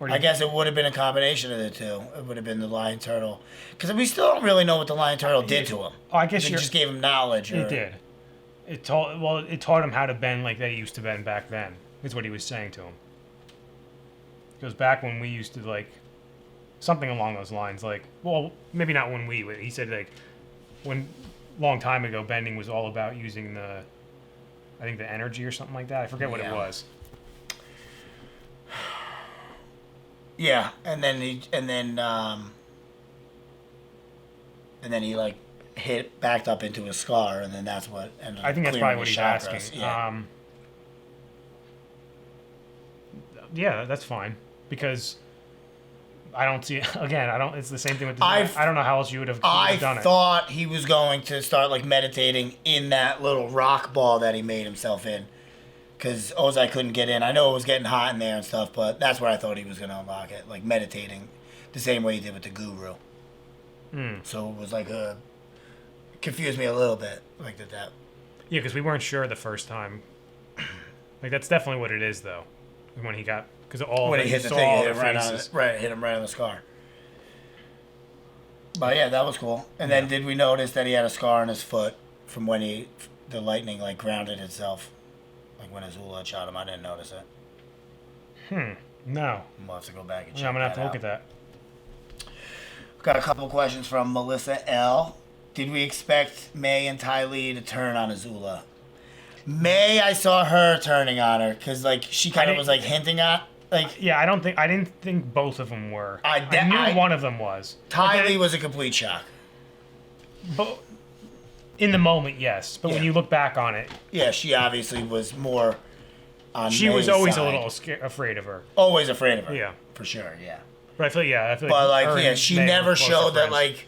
I guess it would have been a combination of the two. It would have been the lion turtle. Because we still don't really know what the lion turtle did to him. Oh, I guess it just gave him knowledge. It did. It taught him how to bend like they used to bend back then. Is what he was saying to him. Because back when we used to like something along those lines, like, well, maybe not when we. He said like when long time ago, bending was all about using the energy or something like that. I forget what it was. Yeah, and then he like backed up into a scar, and then that's what ended up. I think that's probably what he's chakras. asking. Yeah. Yeah, that's fine because I don't see again. It's the same thing with. I don't know how else you would have done it. I thought he was going to start like meditating in that little rock ball that he made himself in. Because Ozai couldn't get in. I know it was getting hot in there and stuff, but that's where I thought he was going to unlock it. Like meditating the same way he did with the Guru. So it was like confused me a little bit. Like that. Yeah, because we weren't sure the first time. Like that's definitely what it is, though. When he got... Because when he hit the thing, hit him right on the scar. But yeah, that was cool. And then did we notice that he had a scar on his foot from when the lightning like grounded itself? Like when Azula shot him, I didn't notice it. No. We'll have to go back and check I'm going to have to look at that. Got a couple questions from Melissa L. Did we expect May and Ty Lee to turn on Azula? May, I saw her turning on her because like she kind of was like hinting at like. Yeah, I didn't think both of them were. I knew one of them was. Ty Lee was a complete shock. But in the moment, yes. But when you look back on it, yeah, she obviously was more. On she May's was always side. a little afraid of her. Always afraid of her. Yeah, for sure. Yeah. But I feel but like she never showed that like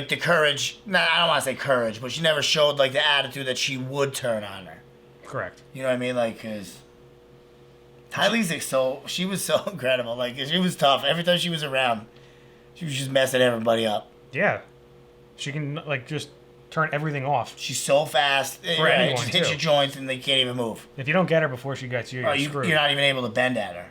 the courage. Nah, I don't want to say courage, but she never showed like the attitude that she would turn on her. Correct. You know what I mean? Like, cause Ty Lee's like she was so incredible. Like she was tough. Every time she was around, she was just messing everybody up. Yeah, she can like just turn everything off. She's so fast. For anyone, just hits your joints and they can't even move. If you don't get her before she gets you, you're screwed. You're not even able to bend at her.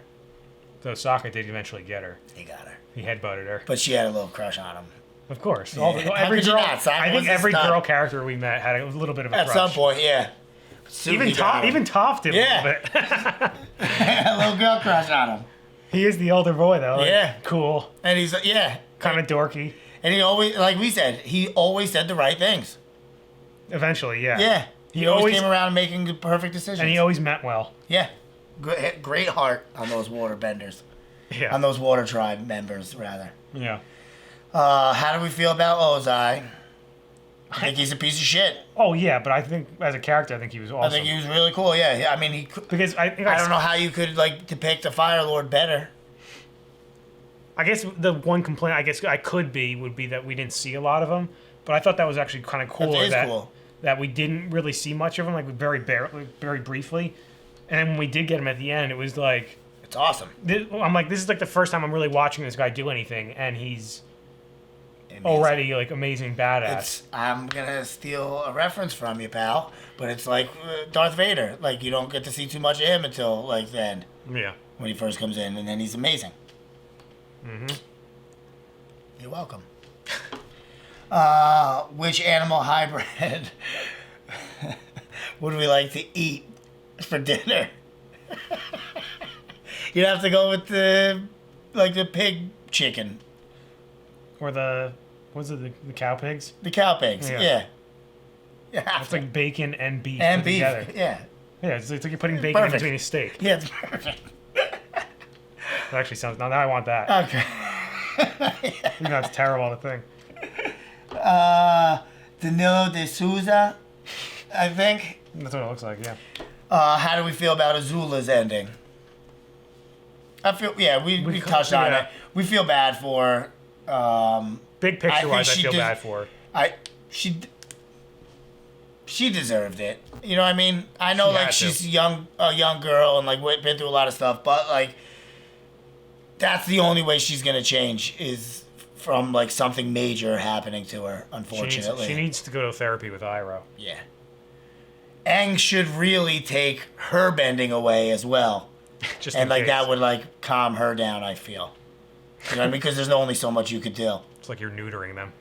So Sokka did eventually get her. He got her. He headbutted her. But she had a little crush on him. Of course. Yeah. Every girl. I think every girl character we met had a little bit of a crush. At some point, yeah. Even Toph did a little bit. A little girl crush on him. He is the older boy, though. Yeah. Cool. And he's, kind of dorky. And he always, like we said, he always said the right things. Eventually, yeah. Yeah. He always came around making the perfect decisions. And he always meant well. Yeah. Great heart on those water benders. Yeah. On those water tribe members, rather. Yeah. How do we feel about Ozai? I think he's a piece of shit. Oh, yeah, but I think as a character, I think he was awesome. I think he was really cool, yeah. I mean, he could... Because I don't know how you could, like, depict a Fire Lord better. I guess the one complaint would be that we didn't see a lot of him. But I thought that was actually kind of cool. Cool. That we didn't really see much of him, like very briefly. And then when we did get him at the end, it was like... It's awesome. I'm like, this is like the first time I'm really watching this guy do anything, and he's amazing. Already, like, amazing badass. I'm gonna steal a reference from you, pal, but it's like Darth Vader. Like, you don't get to see too much of him until, like, the end. Yeah. When he first comes in, and then he's amazing. Mm-hmm. You're welcome. Which animal hybrid would we like to eat for dinner? You'd have to go with the pig chicken. Or the cow pigs? The cow pigs, yeah. It's like bacon and beef and put beef, together. yeah. Yeah, it's like you're putting bacon in between a steak. Yeah, it's perfect. That actually sounds... Now I want that. Okay. Even though it's terrible, the thing. Danilo de Souza, I think. That's what it looks like, yeah. How do we feel about Azula's ending? I feel, we touched on it. We feel bad for Big picture-wise, I feel bad for her. She deserved it. You know what I mean? I know, she's a young girl and, like, been through a lot of stuff, but, like, that's the only way she's going to change is from, like, something major happening to her, unfortunately. She needs to go to therapy with Iroh. Yeah. Aang should really take her bending away as well. Just and, like, case. that would, like, calm her down, I feel. You know what I mean? Because there's only so much you could do. It's like you're neutering them.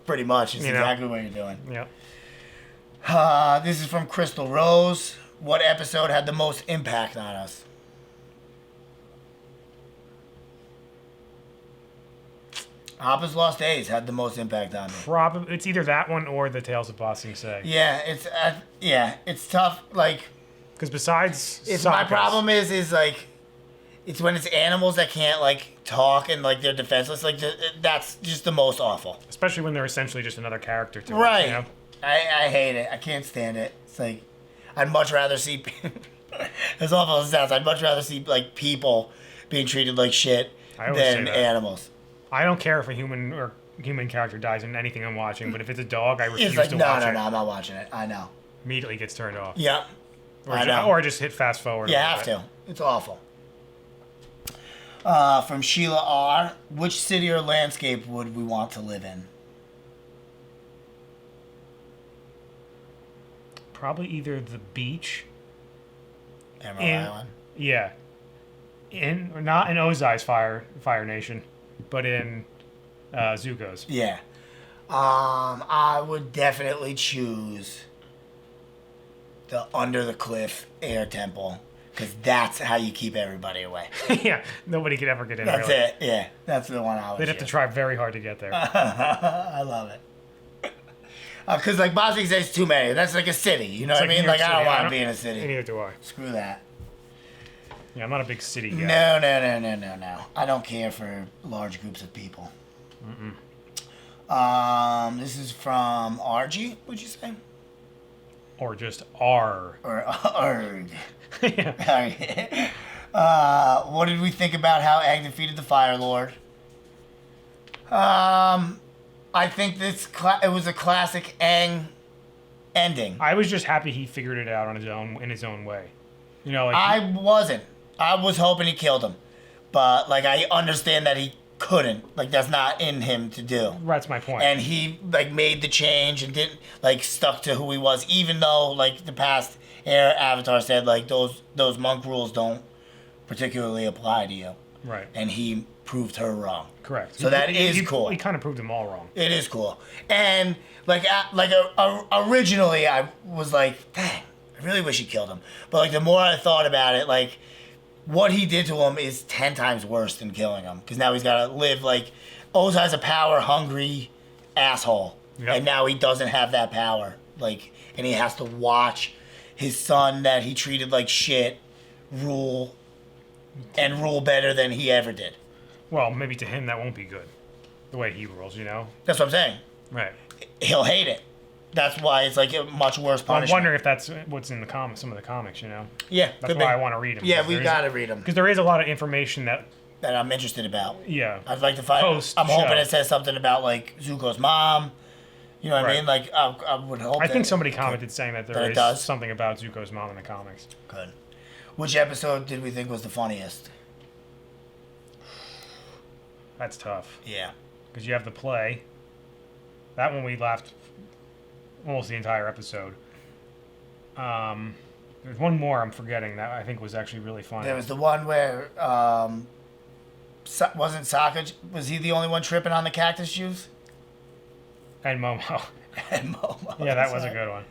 Pretty much. It's exactly what you're doing. Yeah. This is from Crystal Rose. What episode had the most impact on us? Appa's Lost Days had the most impact on me. Probably it's either that one or the Tales of Ba Sing Se. Yeah, it's tough. Like, because besides, my problem is like, it's when it's animals that can't, like, talk and, like, they're defenseless. Like, that's just the most awful. Especially when they're essentially just another character to right. it, you know? I hate it. I can't stand it. It's like, I'd much rather see, as awful as it sounds, I'd much rather see, like, people being treated like shit than animals. I don't care if a human character dies in anything I'm watching, but if it's a dog, I refuse to watch it. No, I'm not watching it. I know. Immediately gets turned off. Yeah. Or I just hit fast forward. You have to. It's awful. From Sheila R. Which city or landscape would we want to live in? Probably either the beach. Emerald Island? Yeah. Not in Ozai's Fire Nation, but in Zuko's. Yeah. I would definitely choose the Under the Cliff Air Temple, because that's how you keep everybody away. Yeah, nobody could ever get in. That's it. Yeah, that's the one I would. They'd have to try very hard to get there. I love it. Because, like, Ba Sing Se is too many. That's like a city. You know what I mean? Like, I don't want to be in a city. Neither do I. Screw that. Yeah, I'm not a big city guy. No. I don't care for large groups of people. This is from RG, would you say? Or just R. Or ARG. Yeah. What did we think about how Aang defeated the Fire Lord? I think it was a classic Aang ending. I was just happy he figured it out in his own way. You know, like I wasn't. I was hoping he killed him, but, like, I understand that he couldn't. Like, that's not in him to do. That's my point. And he, like, made the change and didn't, like, stuck to who he was, even though, like, the past Air Avatar said, like, those monk rules don't particularly apply to you. Right. And he proved her wrong. Correct. So that is cool. He kind of proved them all wrong. It is cool. And, originally I was like, dang, I really wish he killed him. But, like, the more I thought about it, like, what he did to him is 10 times worse than killing him. Because now he's got to live, like, Ozai's a power-hungry asshole. Yep. And now he doesn't have that power. Like, and he has to watch his son that he treated like shit rule better than he ever did. Well, maybe to him that won't be good. The way he rules, you know? That's what I'm saying. Right. He'll hate it. That's why it's like a much worse punishment. I'm wondering if that's what's in the some of the comics, you know? Yeah. That's why I want to read them. Yeah, we've got to read them. Because there is a lot of information that I'm interested about. Yeah. I'd like to find... I'm hoping it says something about, like, Zuko's mom. You know what I mean? Like, I would hope I think somebody commented saying that there is something about Zuko's mom in the comics. Good. Which episode did we think was the funniest? That's tough. Yeah. Because you have the play. That one we laughed almost the entire episode. There's one more I'm forgetting that I think was actually really funny. There was the one where wasn't Sokka, was he the only one tripping on the cactus juice? And Momo. And Momo. Yeah, that was a good one.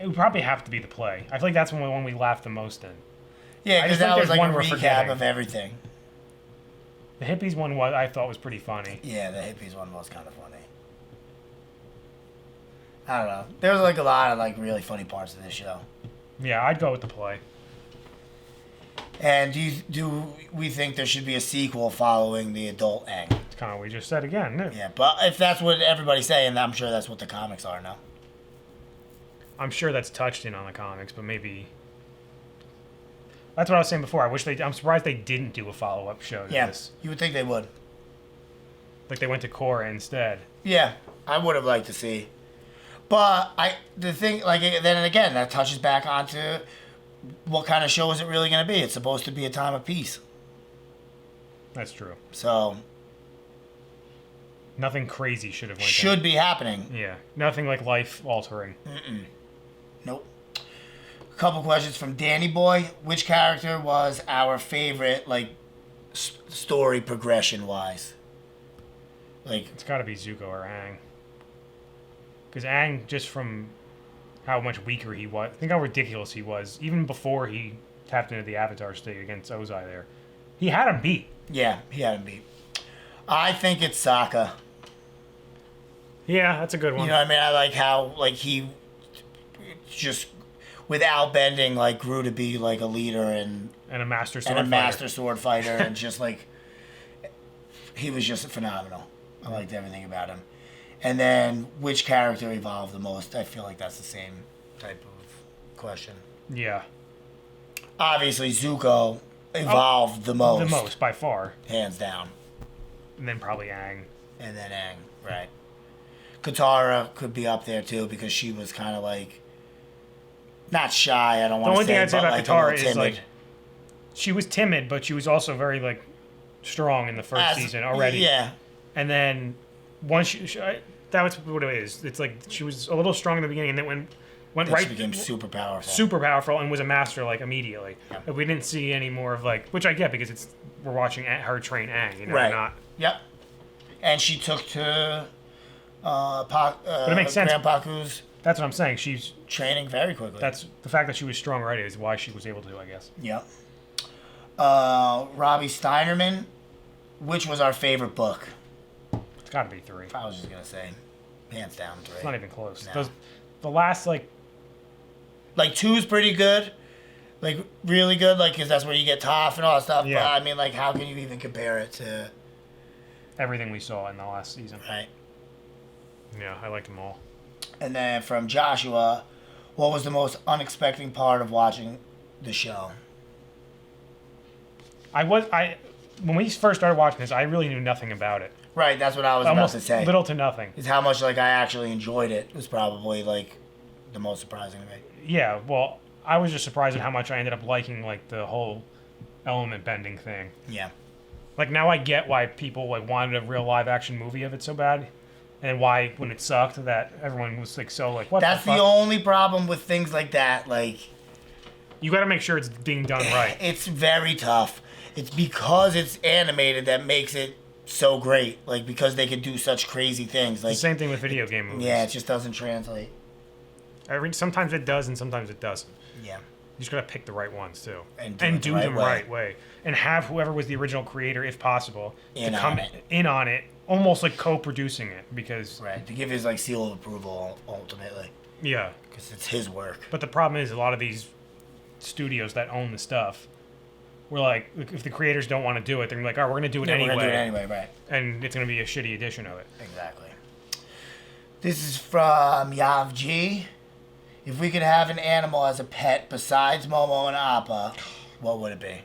It would probably have to be the play. I feel like that's the one we laughed the most in. Yeah, because that was like one a we're recap forgetting. of everything. The hippies one I thought was pretty funny. Yeah, the hippies one was kind of funny. I don't know. There's like a lot of like really funny parts of this show. Yeah, I'd go with the play. And do we think there should be a sequel following the adult Aang? It's kind of what we just said again. No? Yeah, but if that's what everybody's saying, I'm sure that's what the comics are now. I'm sure that's touched in on the comics, but maybe... That's what I was saying before. I'm surprised they didn't do a follow-up show to this. You would think they would. Like they went to Korra instead. Yeah, I would have liked to see. But the thing, like, then again, that touches back onto what kind of show is it really going to be? It's supposed to be a time of peace. That's true. So nothing crazy should have went should be happening. Yeah, nothing like life-altering. Nope. A couple questions from Danny Boy. Which character was our favorite, like, story progression-wise? Like, It's got to be Zuko or Aang. Because Aang, just from how much weaker he was, think how ridiculous he was, even before he tapped into the Avatar state against Ozai there. He had him beat. yeah, he had him beat. I think it's Sokka. Yeah, that's a good one. You know what I mean? I like how, like, he just, without bending, like, grew to be, like, a leader and a master sword and a fighter. master sword fighter, and just, like, he was just phenomenal. I liked everything about him. And then, which character evolved the most? I feel like that's the same type of question. Yeah. Obviously, Zuko evolved the most. The most, by far. Hands down. And then probably Aang. And then Aang, right. Katara could be up there, too, because she was kind of, like, not shy, I don't The want only to say, thing I'd say but, about like, Katara a little is, timid. like, she was timid, but she was also very, like, strong in the first season already. Yeah. And then, once that was what it is. It's like, she was a little strong in the beginning, and then went Then right... she became super powerful. Super powerful, and was a master, like, immediately. Yeah. But we didn't see any more of, like... Which I get, because we're watching her train Aang, you know, Right. not... Yep. And she took to But it makes sense. Grandpa Ku's That's what I'm saying. She's... training very quickly. That's... The fact that she was strong already is why she was able to, I guess. Yep. Robbie Steinerman, which was our favorite book? It's got to be 3. I was just going to say, hands down 3. It's not even close. No. The last, like... Like, 2's pretty good. Like, really good, like, because that's where you get Toph and all that stuff. Yeah. But, I mean, like, how can you even compare it to... Everything we saw in the last season. Right. Yeah, I liked them all. And then from Joshua, what was the most unexpected part of watching the show? When we first started watching this, I really knew nothing about it. Right, that's what I was Almost about to say. little to nothing. Is how much, like, I actually enjoyed it was probably, like, the most surprising to me. Yeah, well, I was just surprised at how much I ended up liking, like, the whole element bending thing. Yeah. Like, now I get why people, like, wanted a real live-action movie of it so bad. And why, when it sucked, that everyone was, like, so, like, what That's the fuck? the only problem with things like that. Like, You gotta make sure it's being done right. it's very tough. It's because it's animated that makes it so great. Like, because they can do such crazy things. Like, The same thing with video game movies. yeah, it just doesn't translate. Sometimes it does and sometimes it doesn't. Yeah. You just gotta pick the right ones, too. And Do do it the them right way. right way. And have whoever was the original creator, if possible, In to on come it. in on it, almost like co-producing it. Because, Right. To give his, like, seal of approval, ultimately. yeah. Because it's his work. But the problem is, a lot of these studios that own the stuff, we're like, if the creators don't want to do it, they're like, oh, we're going to do it Yeah, anyway. we're going to do it anyway, right. And it's going to be a shitty edition of it. Exactly. This is from Yav G. If we could have an animal as a pet besides Momo and Appa, what would it be?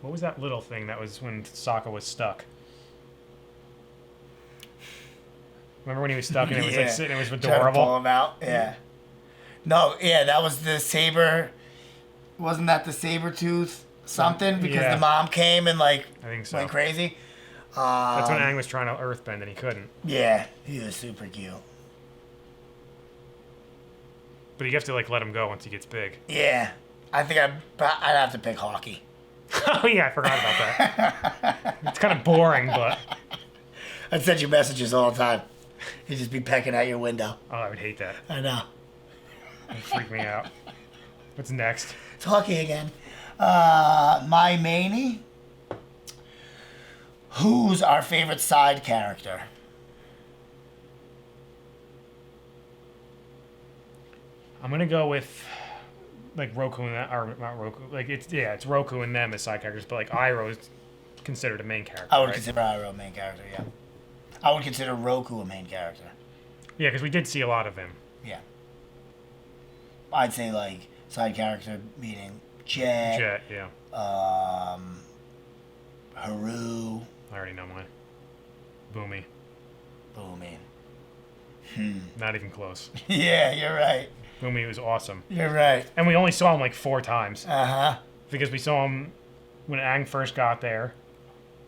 What was that little thing that was when Sokka was stuck? Remember when he was stuck and it was like sitting, it was Trying to pull adorable? him out? Yeah. No, yeah, that was the saber. Wasn't that the saber-tooth something? Because Yeah. the mom came and like I think so. went crazy. That's when Aang was trying to earthbend and he couldn't. Yeah, he was super cute. But you have to like let him go once he gets big. Yeah, I think I'd have to pick hockey. Oh yeah, I forgot about that. It's kind of boring, but I'd send you messages all the time. He'd just be pecking at your window. oh, I would hate that. I know. It'd freak me out. What's next? It's hockey again. My Maney. Who's our favorite side character? I'm gonna go with like Roku and that, or not Roku. Like it's Roku and them as side characters, but like Iroh is considered a main character. I would right? consider Iroh a main character, yeah. I would consider Roku a main character. Yeah, because we did see a lot of him. Yeah. I'd say like side character meaning Jet, Jet, yeah. Haru, I already know mine. Boomy. Boomy. Not even close. Yeah, you're right. Boomy was awesome. You're right. And we only saw him like 4 times. Uh-huh. Because we saw him when Aang first got there.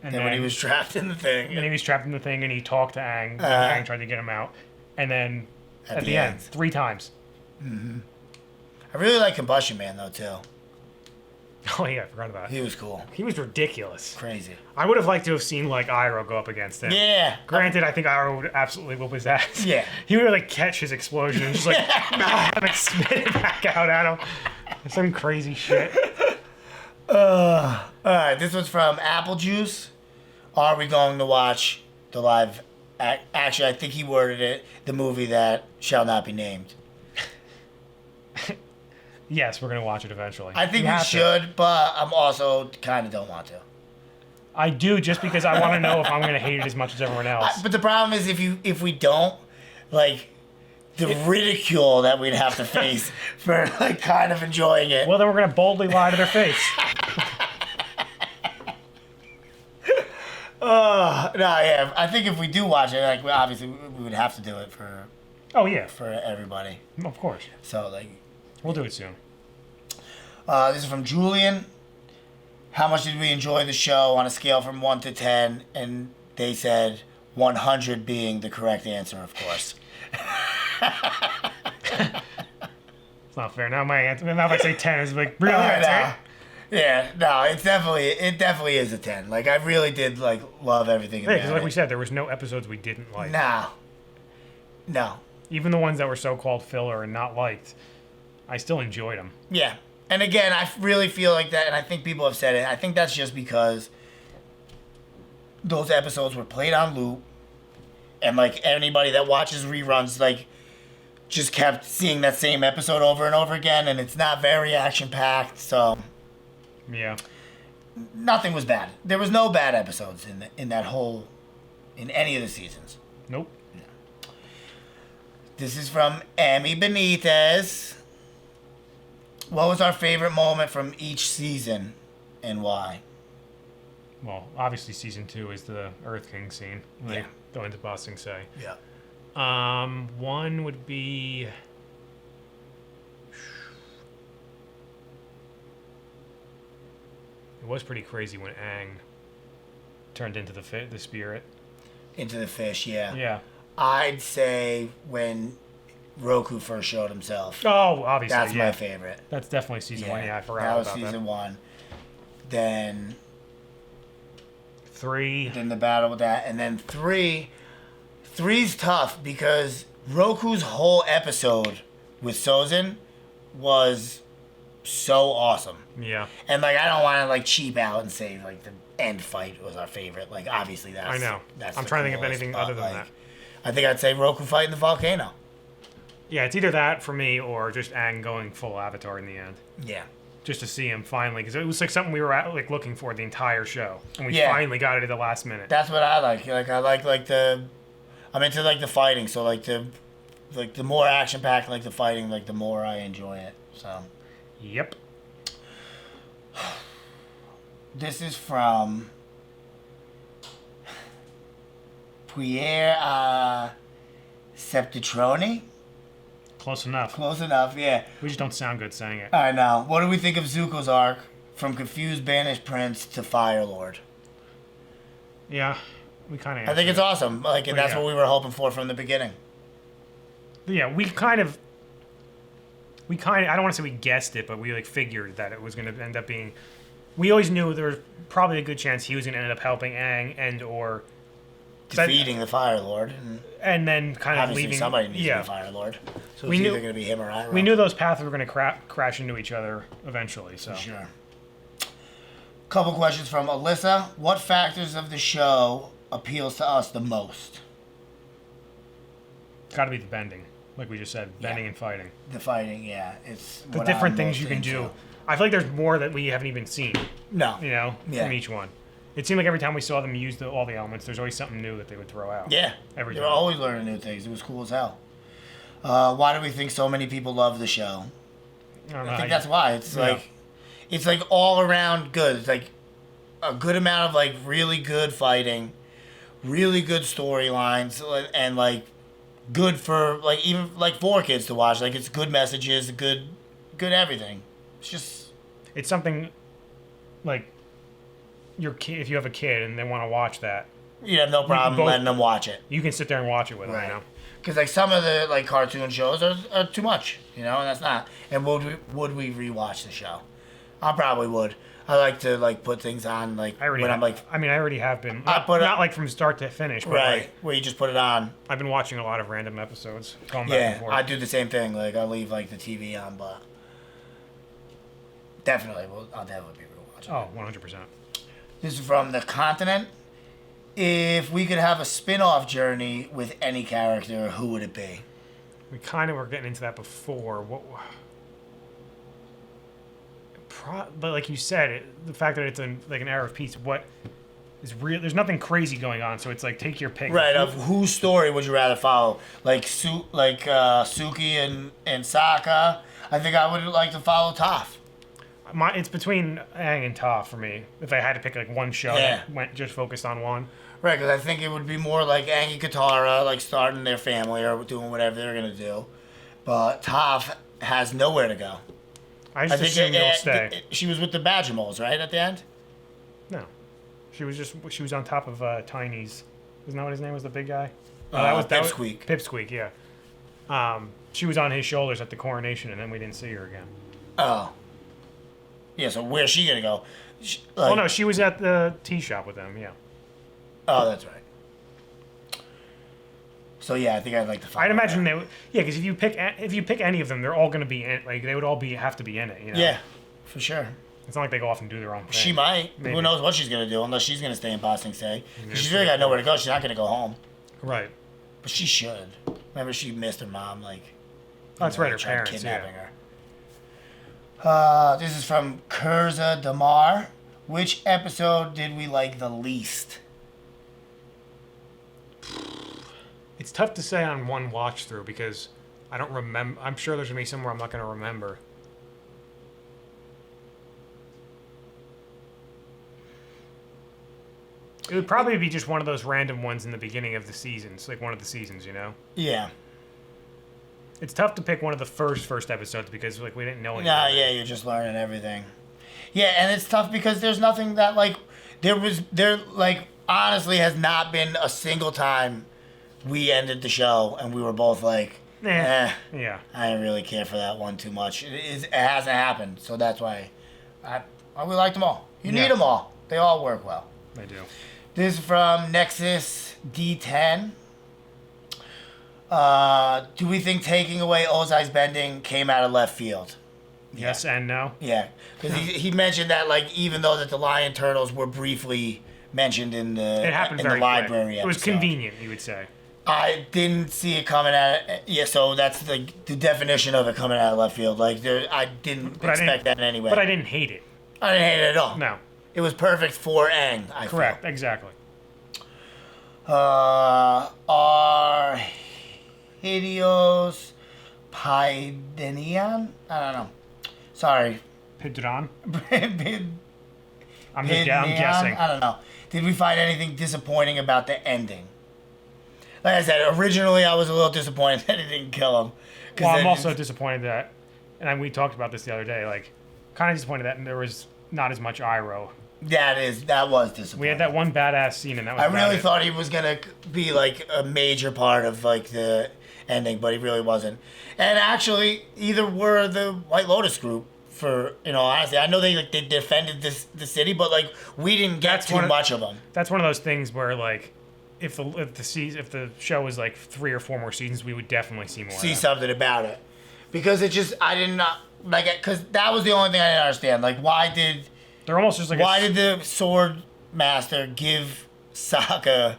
And Then when he was trapped in the thing. And he was trapped in the thing and he talked to Aang. And Aang tried to get him out. And then at the end, 3 times. Mm-hmm. I really like Combustion Man, though, too. Oh, yeah, I forgot about it. He was cool. He was ridiculous. Crazy. I would have liked to have seen, like, Iroh go up against him. Yeah. Granted, I think Iroh would absolutely whoop his ass. Yeah. He would, like, catch his explosion and just, like, like, spit it back out at him. Some crazy shit. All right, this was from Apple Juice. Are we going to watch the live... Actually, I think he worded it, the movie that shall not be named. Yes, we're going to watch it eventually. I think we should, but I'm also kind of don't want to. I do, just because I want to know if I'm going to hate it as much as everyone else. But the problem is if we don't, like, the ridicule that we'd have to face for, like, kind of enjoying it. Well, then we're going to boldly lie to their face. No, yeah, I think if we do watch it, like, obviously we would have to do it for Oh, yeah. for everybody. Of course. So, like... We'll do it soon. This is from Julian. How much did we enjoy the show on a scale from 1 to 10? And they said 100 being the correct answer, of course. It's not fair. Now my answer. Now if I say 10, it's like, really? No. That's it? Yeah, no, it definitely is a 10. Like, I really did, like, love everything Yeah, about because it. like we said, there was no episodes we didn't like. No. Even the ones that were so-called filler and not liked, I still enjoyed them. Yeah. And again, I really feel like that, and I think people have said it, I think that's just because those episodes were played on loop, and, like, anybody that watches reruns, like, just kept seeing that same episode over and over again, and it's not very action-packed, so... Yeah. Nothing was bad. There was no bad episodes in any of the seasons. Nope. This is from Amy Benitez. What was our favorite moment from each season and why? Well, obviously season 2 is the Earth King scene. Like, Yeah. go into Ba Sing Se. Yeah. One would be... It was pretty crazy when Aang turned into the spirit. Into the fish, yeah. Yeah. I'd say when Roku first showed himself. Oh, obviously, That's yeah. my favorite. That's definitely season 1. Yeah, I forgot that was about season that. 1. Then 3. Then the battle with that, and then 3. 3's tough because Roku's whole episode with Sozin was so awesome. Yeah. And, like, I don't want to, like, cheap out and say, like, the end fight was our favorite. Like, obviously that's... I know. That's I'm the trying to think of coolest, anything but, other than like, that. I think I'd say Roku fighting the volcano. Yeah, it's either that for me or just Aang going full Avatar in the end. Yeah. Just to see him finally, because it was like something we were like looking for the entire show, and we Yeah. finally got it at the last minute. That's what I like. Like, I like the... I'm into, like, the fighting, so, like, the more action-packed, like, the fighting, like, the more I enjoy it, so... Yep. This is from Pierre Septitroni. Close enough. Close enough, yeah. We just don't sound good saying it. I know. What do we think of Zuko's arc from confused banished prince to Fire Lord? Yeah, we kind of. I think it's awesome. Like, and that's yeah. what we were hoping for from the beginning. Yeah, we kind of. I don't want to say we guessed it, but we like figured that it was going to end up being. We always knew there was probably a good chance he was going to end up helping Aang and or defeating the Fire Lord. And then kind of obviously leaving. Somebody needs to be Fire Lord. So we it's knew, either going to be him or Iroh. We knew those paths were going to crash into each other eventually. So. For sure. Couple questions from Alyssa. What factors of the show appeals to us the most? Got to be the bending, like we just said, bending and fighting. The fighting, yeah, it's the different things you can do. I feel like there's more that we haven't even seen. No, you know, from each one. It seemed like every time we saw them use all the elements, there's always something new that they would throw out. Yeah, they were always learning new things. It was cool as hell. Why do we think so many people love the show? I think that's why. It's like, it's like all around good. It's like a good amount of like really good fighting, really good storylines, and like good for like even like for kids to watch. Like it's good messages, good everything. It's something like your kid. If you have a kid and they want to watch that, you have no problem letting them watch it. You can sit there and watch it with them. You know, because like some of the like cartoon shows are too much. You know, and that's not. And would we rewatch the show? I probably would. I like to like put things on like I already have been. Not like from start to finish, but right like, where you just put it on. I've been watching a lot of random episodes. Going back and forth. I do the same thing. Like I leave like the TV on, but I'll definitely be rewatching. Oh, 100%. This is from The Continent. If we could have a spin-off journey with any character, who would it be? We kind of were getting into that before. But like you said, the fact that it's like an era of peace, what is real? There's nothing crazy going on, so it's like take your pick. Right. Of whose story would you rather follow? Like Suki and Sokka. I think I would like to follow Toph. It's between Aang and Toph for me. If I had to pick like one show that went just focused on one. Right, because I think it would be more like Aang and Katara, like starting their family or doing whatever they're gonna do. But Toph has nowhere to go. I think he'll stay. She was with the Badger Moles, right, at the end? No, she was on top of Tiny's. Isn't that what his name was? The big guy. That was Pipsqueak. Pipsqueak, yeah. She was on his shoulders at the coronation, and then we didn't see her again. Oh. Yeah, so where's she going to go? No, she was at the tea shop with them, yeah. Oh, that's right. So, yeah, I think I'd like to follow I'd imagine they would... Yeah, because if you pick any of them, they're all going to be in... Like, they would all have to be in it, you know? Yeah, for sure. It's not like they go off and do their own thing. She might. Maybe. Who knows what she's going to do, unless she's going to stay in Ba Sing Se. She's really got nowhere to go. She's not going to go home. Right. But she should. Remember, she missed her mom, like... That's right, her parents, kidnapping her. This is from Kurza Damar. Which episode did we like the least? It's tough to say on one watch through because I don't remember. I'm sure there's gonna be somewhere I'm not gonna remember. It would probably be just one of those random ones in the beginning of the seasons, like one of the seasons, you know? Yeah. It's tough to pick one of the first episodes because like we didn't know anything. Nah, yeah, you're just learning everything. Yeah, and it's tough because there's nothing that like there honestly has not been a single time we ended the show and we were both like, yeah, I didn't really care for that one too much. It hasn't happened, so that's why we liked them all. You need them all. They all work well. They do. This is from Nexus D10. Do we think taking away Ozai's bending came out of left field? Yes and no. Yeah, because he mentioned that like even though that the lion turtles were briefly mentioned in the library episode. It was convenient, you would say. I didn't see it coming out. Yeah, so that's the definition of it coming out of left field. Like I didn't expect that in any way. But I didn't hate it. I didn't hate it at all. No. It was perfect for Aang. Correct. Exactly. Our Hideos Paidenian? I don't know. Sorry. Pidran? I'm guessing. I don't know. Did we find anything disappointing about the ending? Like I said, originally I was a little disappointed that he didn't kill him. Well, I'm also disappointed that, and we talked about this the other day, like, kind of disappointed that there was not as much Iroh. That was disappointing. We had that one badass scene, and that was I really thought he was gonna be like a major part of like the ending, but he really wasn't. And actually, either were the White Lotus group. For honestly, I know they defended the city, but like we didn't get too much of them. That's one of those things where like, if the show was like 3 or 4 more seasons, we would definitely see more. See something about it, because I did not like it, because that was the only thing I didn't understand. Like, they're almost just like why did the sword master give Sokka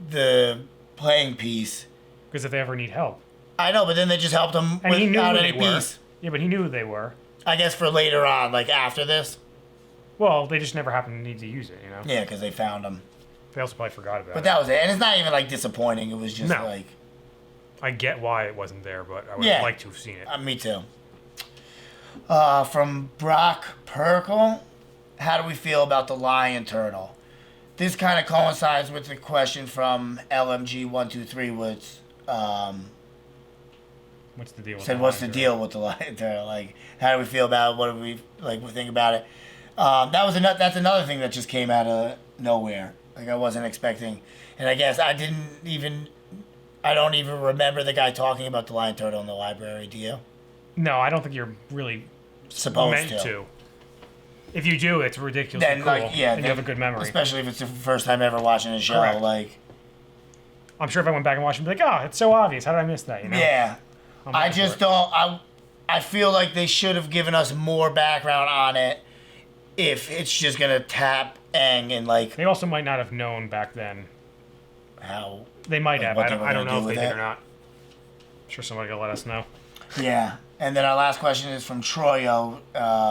the playing piece? Because if they ever need help. I know, but then they just helped him without any piece. Yeah, but he knew who they were. I guess for later on, like after this. Well, they just never happened to need to use it, you know? Yeah, because they found him. They also probably forgot about it. But that was it. And it's not even like disappointing. It was just like... I get why it wasn't there, but I would have liked to have seen it. Me too. From Brock Perkle, how do we feel about the lion turtle? This kind of coincides with the question from LMG123, which what's the deal? What's the deal with the lion turtle? Like, how do we feel about it? What do we think about it? That's another thing that just came out of nowhere. Like, I wasn't expecting, and I guess I don't even remember the guy talking about the lion turtle in the library. Do you? No, I don't think you're really supposed to. If you do, it's ridiculously cool. And you have a good memory. Especially if it's the first time ever watching a show. Correct. Like, I'm sure if I went back and watched it, I'd be like, oh, it's so obvious. How did I miss that? You know? Yeah. I just don't. I feel like they should have given us more background on it. If it's just gonna tap Aang and like. They also might not have known back then. How. They might have. I don't know if they did or not. I'm sure somebody will let us know. Yeah. And then our last question is from Troyo.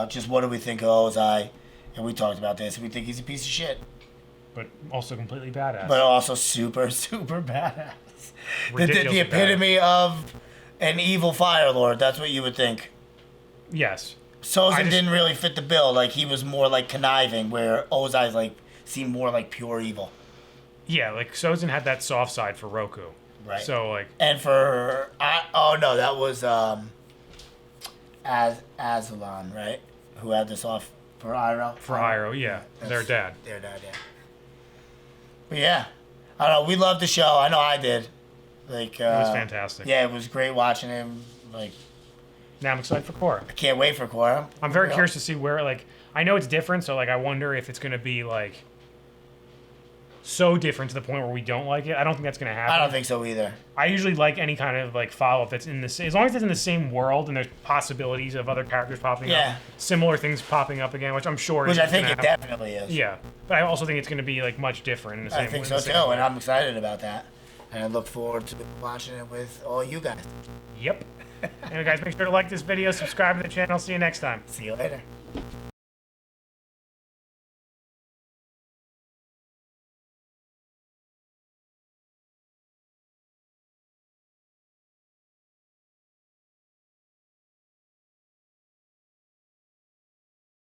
Just what do we think of Ozai? And we talked about this. We think he's a piece of shit. But also completely badass. But also super, super badass. The epitome of an evil Fire Lord. That's what you would think. Yes. Sozin didn't really fit the bill. Like, he was more like conniving, where Ozai's like seemed more like pure evil. Yeah, like Sozin had that soft side for Roku. Right. So like. And for that was Aslan, right? Who had this off for Iroh? For Iroh, yeah. Their dad. Their dad, yeah. But yeah. I don't know, we loved the show. I know I did. Like, it was fantastic. Yeah, it was great watching him. Like, now I'm excited for Korra. I can't wait for Korra. I'm very curious to see where, like, I know it's different, so like I wonder if it's gonna be like so different to the point where we don't like it. I don't think that's gonna happen. I don't think so either. I usually like any kind of like follow-up that's in this, as long as it's in the same world and there's possibilities of other characters popping up, similar things popping up again, which I'm sure I think it definitely is. Yeah, but I also think it's gonna be like much different in the same way. I think so too, and I'm excited about that. And I look forward to watching it with all you guys. Yep. Anyway, guys, make sure to like this video, subscribe to the channel. See you next time. See you later.